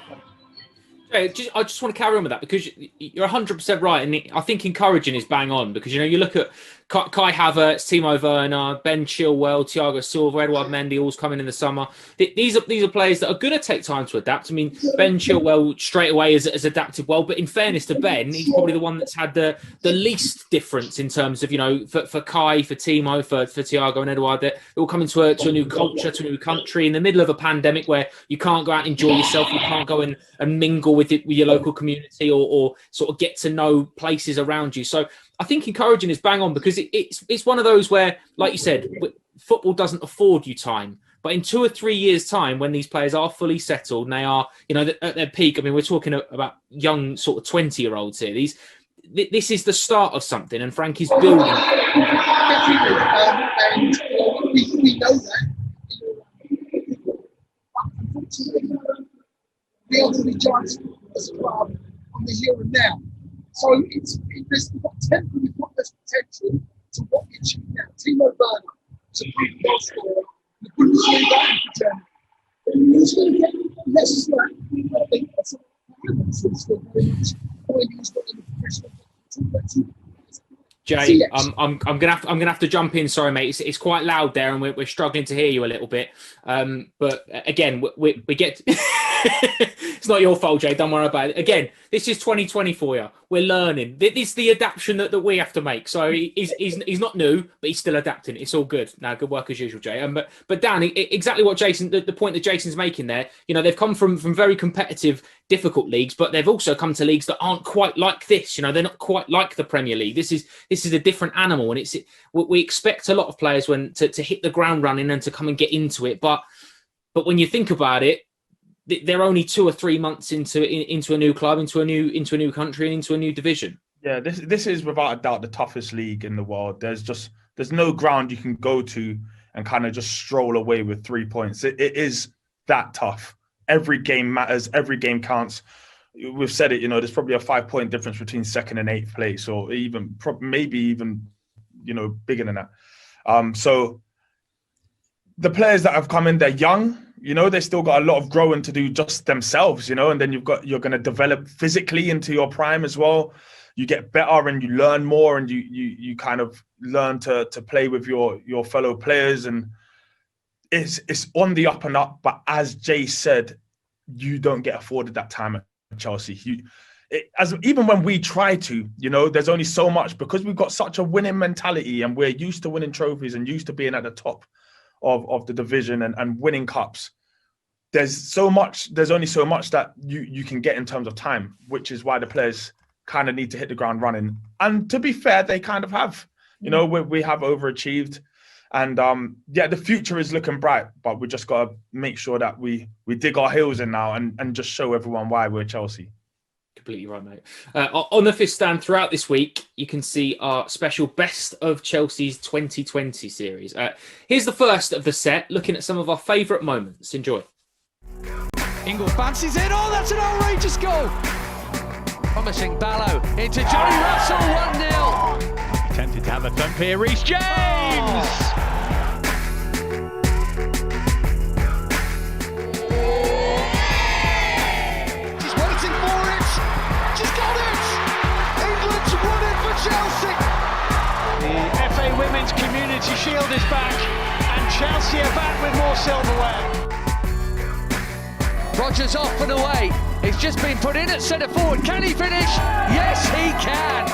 I just want to carry on with that because you're 100% right, and I think encouraging is bang on because you look at Kai Havertz, Timo Werner, Ben Chilwell, Thiago Silva, Edouard Mendy, all's coming in the summer. These are players that are going to take time to adapt. I mean, Ben Chilwell straight away has adapted well, but in fairness to Ben, he's probably the one that's had the least difference in terms of for Kai, for Timo, for Thiago and Edouard. They're all coming to a new culture, to a new country in the middle of a pandemic where you can't go out and enjoy yourself, you can't go and mingle with your local community or sort of get to know places around you. So I think encouraging is bang on because it's one of those where, like you said, football doesn't afford you time. But in 2 or 3 years' time, when these players are fully settled and they are, at their peak, I mean, we're talking about young sort of 20-year-olds here. This is the start of something, and Frank is building. And we know that. We are going to be judged as a club on the here and now. So we've got this potential to what we achieve now. Timo Werner, supreme goal scorer, the Bundesliga in Germany. He's going to get less slack. I think that's what he's still very much he's got in the professional. Jay, I'm gonna have to jump in. Sorry, mate. It's quite loud there, and we're struggling to hear you a little bit. But again, we get. It's not your fault, Jay. Don't worry about it. Again, this is 2020 for you. We're learning. This is the adaptation that we have to make. So he's not new, but he's still adapting. It's all good. Now, good work as usual, Jay. But Dan, exactly what Jason, the point that Jason's making there. They've come from very competitive, difficult leagues, but they've also come to leagues that aren't quite like this. They're not quite like the Premier League. This is a different animal, and we expect a lot of players to hit the ground running and to come and get into it. But when you think about it, they're only 2 or 3 months into a new club, into a new country, and into a new division. Yeah, this is without a doubt the toughest league in the world. There's no ground you can go to and kind of just stroll away with 3 points. It is that tough. Every game matters. Every game counts. We've said it. There's probably a 5-point difference between 2nd and 8th place, or maybe even bigger than that. So the players that have come in, they're young. They still got a lot of growing to do just themselves, and then you're going to develop physically into your prime as well. You get better and you learn more, and you kind of learn to play with your fellow players, and it's on the up and up. But as Jay said, you don't get afforded that time at Chelsea. Even when we try to, there's only so much, because we've got such a winning mentality and we're used to winning trophies and used to being at the top of the division and winning cups. There's only so much that you can get in terms of time, which is why the players kind of need to hit the ground running. And to be fair, they kind of have. We have overachieved, and the future is looking bright. But we just got to make sure that we dig our heels in now and just show everyone why we're Chelsea. Completely right, mate. On the fifth stand throughout this week, you can see our special Best of Chelsea's 2020 series. Here's the first of the set, looking at some of our favourite moments. Enjoy. Ingle fancies it. Oh, that's an outrageous goal. Promising Ballo into Johnny Russell, 1-0. Tempted to have a thump here, Reece James. She's waiting for it. She's got it. England's won it for Chelsea. The FA Women's Community Shield is back, and Chelsea are back with more silverware. Rodgers off and away. It's just been put in at centre forward. Can he finish? Yes, he can.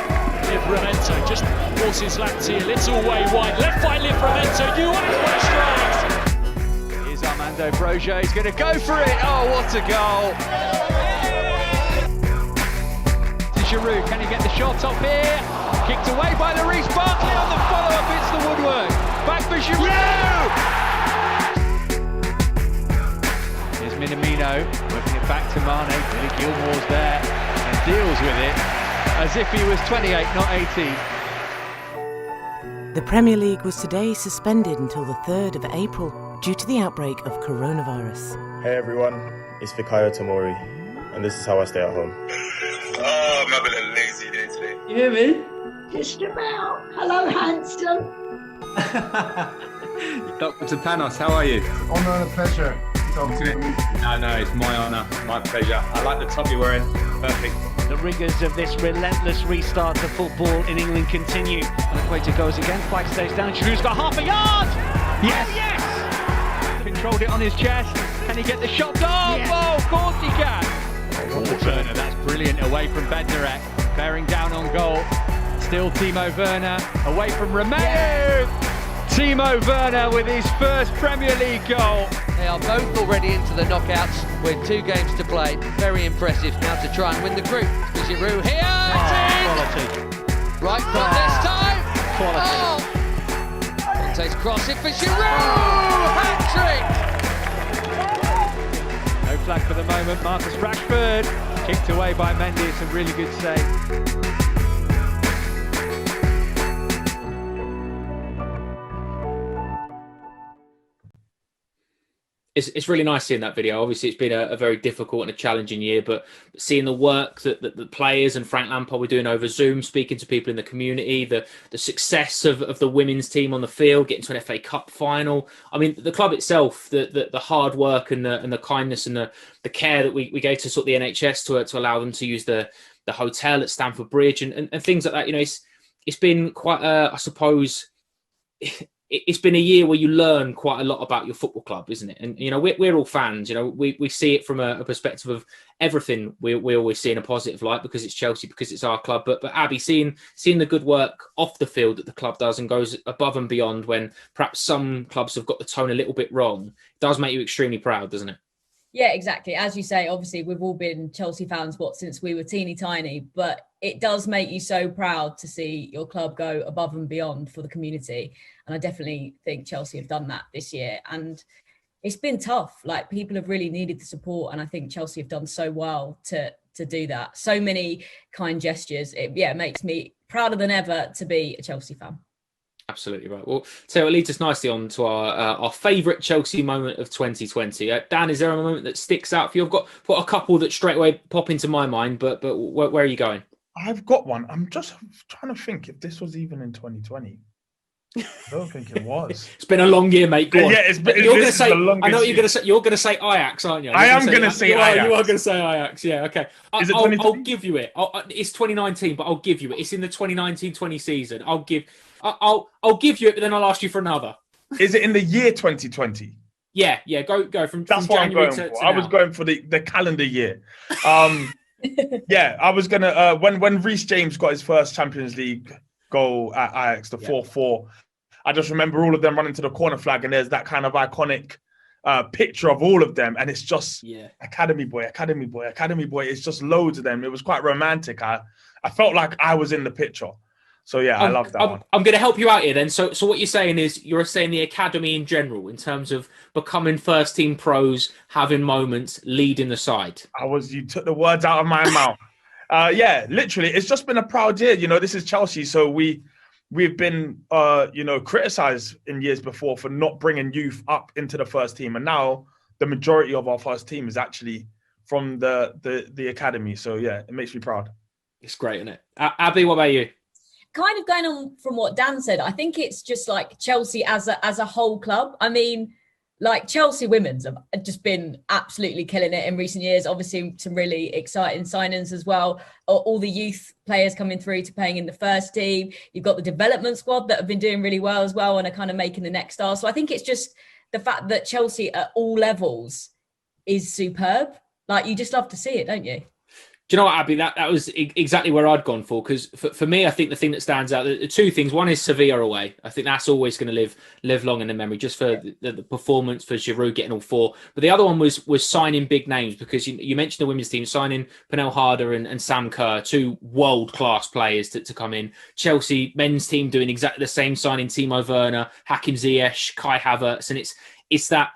Livramento just forces Lazio a little way wide. Left by Livramento. You want it, Here's Armando Broja. He's going to go for it. Oh, what a goal. To Giroux. Can he get the shot up here? Kicked away by the Reece Barkley on the follow-up. It's the woodwork. Back for Giroux. Yeah! Minamino working it back to Mane. Billy Gilmore's there and deals with it as if he was 28, not 18. The Premier League was today suspended until the 3rd of April due to the outbreak of coronavirus. Hey everyone, it's Fikayo Tomori, and this is how I stay at home. Oh, I'm having a lazy day today. You hear me? Just about. Hello, handsome. Dr. Panos, how are you? Honour and a pleasure. No, it's my honour, my pleasure. I like the top you're wearing. Perfect. The rigours of this relentless restart of football in England continue. And Equator goes again, flag stays down. Giroux's got half a yard! Yes! Oh, yes! Controlled it on his chest. Can he get the shot off? Yes. Oh, of course he can! Werner, that's brilliant. Away from Bednarek. Bearing down on goal. Still Timo Werner. Away from Romeo! Yes. Timo Werner with his first Premier League goal. They are both already into the knockouts with 2 games to play. Very impressive now to try and win the group. Giroux here. Quality. Right foot this time. Quality. Kanté's cross in for Giroux. Hat-trick. No flag for the moment. Marcus Rashford kicked away by Mendy. It's a really good save. It's really nice seeing that video. Obviously, it's been a very difficult and a challenging year, but seeing the work that the players and Frank Lampard were doing over Zoom, speaking to people in the community, the success of the women's team on the field, getting to an FA Cup final. I mean, the club itself, the hard work and the kindness and the care that we gave to sort of the NHS to allow them to use the hotel at Stamford Bridge and things like that. You know, it's been quite, I suppose. It's been a year where you learn quite a lot about your football club, isn't it? And, you know, we're all fans. You know, we see it from a perspective of everything we always see in a positive light because it's Chelsea, because it's our club. But Abby, seeing the good work off the field that the club does and goes above and beyond when perhaps some clubs have got the tone a little bit wrong, it does make you extremely proud, doesn't it? Yeah, exactly. As you say, obviously, we've all been Chelsea fans, since we were teeny tiny, but it does make you so proud to see your club go above and beyond for the community. And I definitely think Chelsea have done that this year. And it's been tough. Like, people have really needed the support. And I think Chelsea have done so well to do that. So many kind gestures. It makes me prouder than ever to be a Chelsea fan. Absolutely right. Well, so it leads us nicely on to our favourite Chelsea moment of 2020. Dan, is there a moment that sticks out for you? I've got a couple that straight away pop into my mind, but where are you going? I've got one. I'm just trying to think if this was even in 2020. I don't think it was. It's been a long year, mate. Go on. Yeah, you're going to say. I know what you're going to say. You're going to say Ajax, aren't you? I am going to say Ajax. You are going to say Ajax. Yeah. Okay. Is it I'll give you it. It's 2019, but I'll give you it. It's in the 2019-20 season. I'll give you it, but then I'll ask you for another. Is it in the year 2020? Yeah. Go from. That's from what January I'm going for. to I was going for the calendar year. Yeah, I was gonna when Reece James got his first Champions League goal at Ajax, the 4-4. I just remember all of them running to the corner flag, and there's that kind of iconic picture of all of them, and it's just academy boy. It's just loads of them. It was quite romantic. I felt like I was in the picture. So yeah, I love that one. I'm going to help you out here then. So what you're saying is you're saying the academy in general, in terms of becoming first team pros, having moments, leading the side. You took the words out of my mouth. Yeah, literally, it's just been a proud year. You know, this is Chelsea, so we've been criticised in years before for not bringing youth up into the first team, and now the majority of our first team is actually from the academy. So yeah, it makes me proud. It's great, isn't it? Abby, what about you? Kind of going on from what Dan said, I think it's just like Chelsea as a whole club. I mean, like, Chelsea women's have just been absolutely killing it in recent years. Obviously, some really exciting signings as well. All the youth players coming through to playing in the first team. You've got the development squad that have been doing really well as well and are kind of making the next star. So I think it's just the fact that Chelsea at all levels is superb. Like, you just love to see it, don't you? Do you know what, Abby? That was exactly where I'd gone for, because for me, I think the thing that stands out, the two things. One is Sevilla away. I think that's always going to live long in the memory, just for the performance, for Giroux getting all 4. But the other one was signing big names, because you mentioned the women's team, signing Pernille Harder and Sam Kerr, 2 world-class players to come in. Chelsea men's team doing exactly the same, signing Timo Werner, Hakim Ziyech, Kai Havertz, and it's that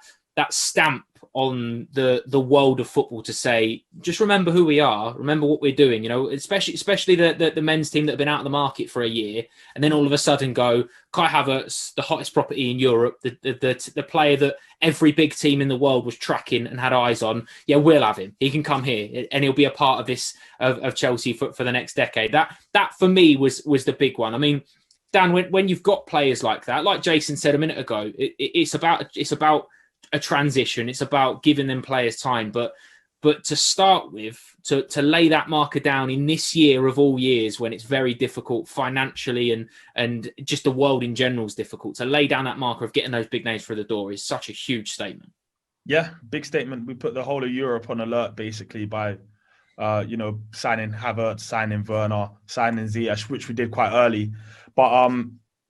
stamp on the world of football to say, just remember who we are, remember what we're doing, you know, especially the men's team that have been out of the market for a year, and then all of a sudden go, Kai Havertz, the hottest property in Europe, the player that every big team in the world was tracking and had eyes on. Yeah, we'll have him. He can come here and he'll be a part of this of Chelsea for the next decade. That for me was the big one. I mean, Dan, when you've got players like that, like Jason said a minute ago, it's about a transition. It's about giving them players time, but to start with, to lay that marker down in this year of all years when it's very difficult financially and just the world in general is difficult, to lay down that marker of getting those big names through the door is such a huge statement. Yeah, big statement. We put the whole of Europe on alert basically by signing Havertz, signing Werner, signing Ziyech, which we did quite early. But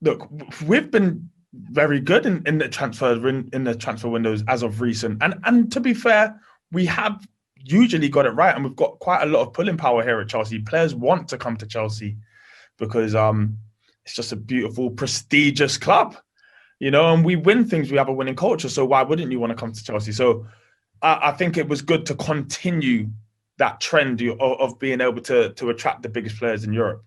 look, we've been very good in the transfer windows as of recent, and to be fair, we have usually got it right, and we've got quite a lot of pulling power here at Chelsea. Players want to come to Chelsea because it's just a beautiful, prestigious club, you know, and we win things. We have a winning culture, so why wouldn't you want to come to Chelsea? So I think it was good to continue that trend of being able to attract the biggest players in Europe.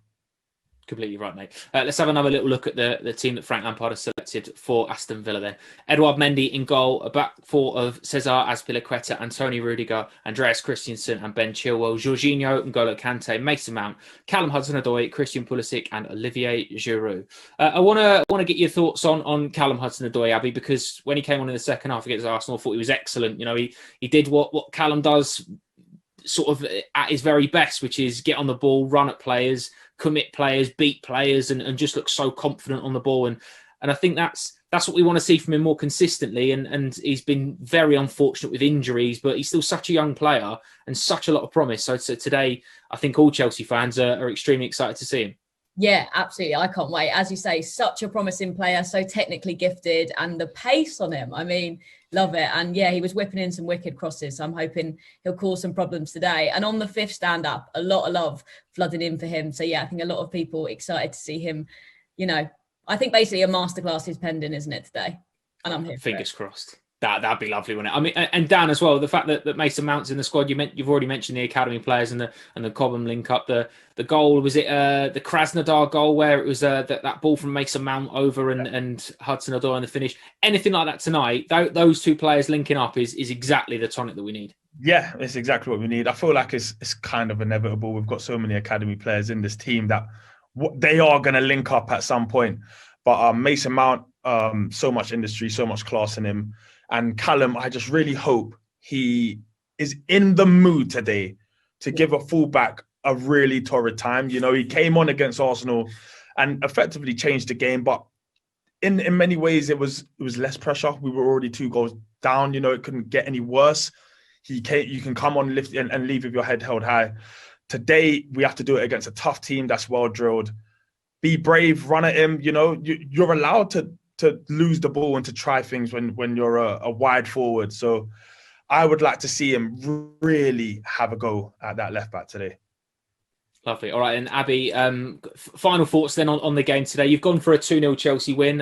Completely right, mate. Let's have another little look at the team that Frank Lampard has selected for Aston Villa then. Edouard Mendy in goal, a back four of Cesar Azpilicueta, Antonio Rudiger, Andreas Christensen and Ben Chilwell, Jorginho, N'Golo Kante, Mason Mount, Callum Hudson-Odoi, Christian Pulisic and Olivier Giroux. I want to get your thoughts on Callum Hudson-Odoi, Abby, because when he came on in the second half against Arsenal, I thought he was excellent. You know, he did what Callum does sort of at his very best, which is get on the ball, run at players, commit players, beat players, and just look so confident on the ball. And I think that's what we want to see from him more consistently. And he's been very unfortunate with injuries, but he's still such a young player and such a lot of promise. So today, I think all Chelsea fans are extremely excited to see him. Yeah, absolutely. I can't wait. As you say, such a promising player, so technically gifted, and the pace on him, I mean, love it. And yeah, he was whipping in some wicked crosses. So I'm hoping he'll cause some problems today. And on the fifth stand-up, a lot of love flooding in for him. So yeah, I think a lot of people excited to see him. You know, I think basically a masterclass is pending, isn't it, today? And I'm here. Fingers crossed. That'd be lovely, wouldn't it? I mean, and Dan as well. The fact that Mason Mount's in the squad. You've already mentioned the academy players and the Cobham link up. The goal, was it the Krasnodar goal where it was that ball from Mason Mount over and Hudson-Odoi on the finish. Anything like that tonight? Those two players linking up is exactly the tonic that we need. Yeah, it's exactly what we need. I feel like it's kind of inevitable. We've got so many academy players in this team that they are going to link up at some point. But Mason Mount, so much industry, so much class in him. And Callum, I just really hope he is in the mood today to give a fullback a really torrid time. You know, he came on against Arsenal and effectively changed the game, but in many ways it was less pressure. We were already 2 goals down. You know, it couldn't get any worse. You can come on, lift and leave with your head held high. Today we have to do it against a tough team that's well drilled. Be brave, run at him. You know, you're allowed to lose the ball and to try things when you're a wide forward. So I would like to see him really have a go at that left back today. Lovely. All right. And Abby, final thoughts then on the game today. You've gone for a 2-0 Chelsea win.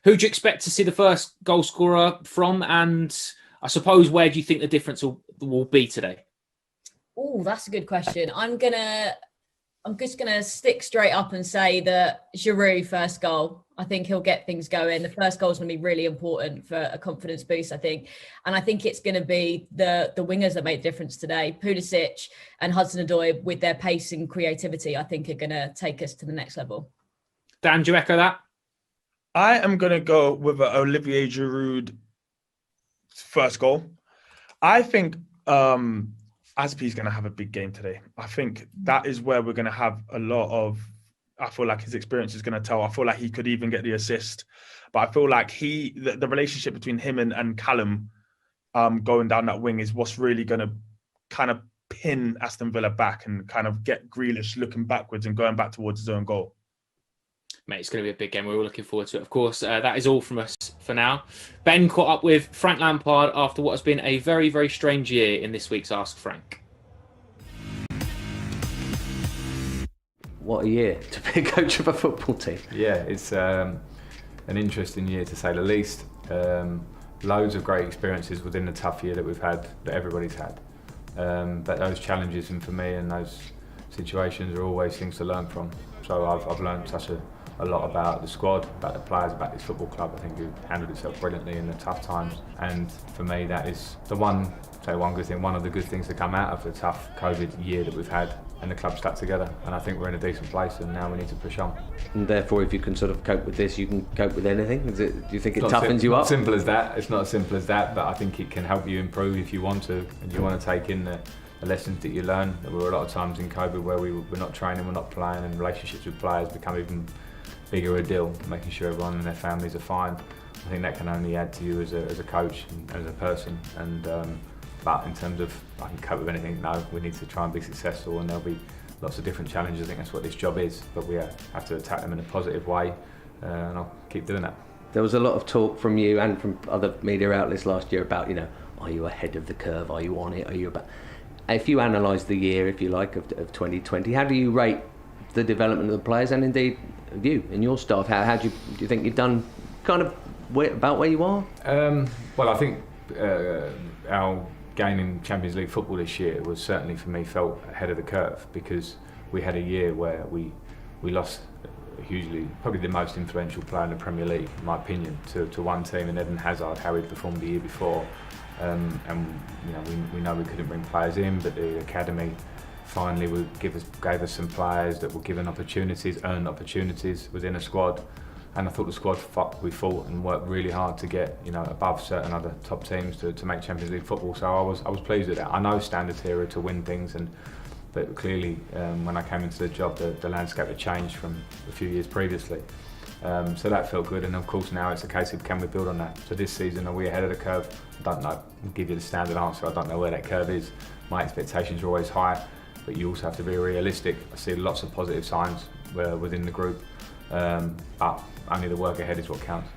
Who do you expect to see the first goal scorer from? And I suppose, where do you think the difference will be today? Oh, that's a good question. I'm just going to stick straight up and say that Giroux first goal. I think he'll get things going. The first goal is going to be really important for a confidence boost, I think. And I think it's going to be the wingers that made the difference today. Pulisic and Hudson-Odoi, with their pace and creativity, I think are going to take us to the next level. Dan, do you echo that? I am going to go with Olivier Giroud first goal. I think Azpi's going to have a big game today. I think that is where we're going to have a lot of, I feel like his experience is going to tell. I feel like he could even get the assist. But I feel like the relationship between him and Callum going down that wing is what's really going to kind of pin Aston Villa back and kind of get Grealish looking backwards and going back towards his own goal. Mate, it's going to be a big game. We're all looking forward to it. Of course, that is all from us for now. Ben caught up with Frank Lampard after what has been a very, very strange year in this week's Ask Frank. What a year to be a coach of a football team. Yeah, it's an interesting year to say the least. loads of great experiences within the tough year that we've had, that everybody's had. But those challenges, and for me, and those situations are always things to learn from. So I've learned such a lot about the squad, about the players, about this football club. I think who handled itself brilliantly in the tough times. And for me, that is the one good thing, one of the good things to come out of the tough COVID year that we've had, and the club stuck together. And I think we're in a decent place, and now we need to push on. And therefore, if you can sort of cope with this, you can cope with anything. Do you think it toughens you up? It's not simple as that. It's not as simple as that, but I think it can help you improve if you want to, and you want to take in the lessons that you learn. There were a lot of times in COVID where we're not training, we're not playing, and relationships with players become even bigger a deal, making sure everyone and their families are fine. I think that can only add to you as a coach and as a person. And but in terms of I can cope with anything, no, we need to try and be successful, and there'll be lots of different challenges. I think that's what this job is, but we have to attack them in a positive way, and I'll keep doing that. There was a lot of talk from you and from other media outlets last year about, are you ahead of the curve? Are you on it? Are you about? If you analyse the year, if you like, of 2020, how do you rate the development of the players, and indeed you and your staff? How do you think you've done kind of about where you are? Well, I think our game in Champions League football this year was certainly, for me, felt ahead of the curve, because we had a year where we lost hugely, probably the most influential player in the Premier League, in my opinion, to one team, in Eden Hazard, how he performed the year before. And we know we couldn't bring players in, but the academy finally gave us some players that were given opportunities, earned opportunities within a squad. And I thought the squad we fought and worked really hard to get above certain other top teams to make Champions League football. So I was pleased with that. I know standards here are to win things, but clearly when I came into the job, the landscape had changed from a few years previously. So that felt good, and of course now it's a case of can we build on that. So this season, are we ahead of the curve? I don't know. I'll give you the standard answer. I don't know where that curve is. My expectations are always high, but you also have to be realistic. I see lots of positive signs within the group, but only the work ahead is what counts.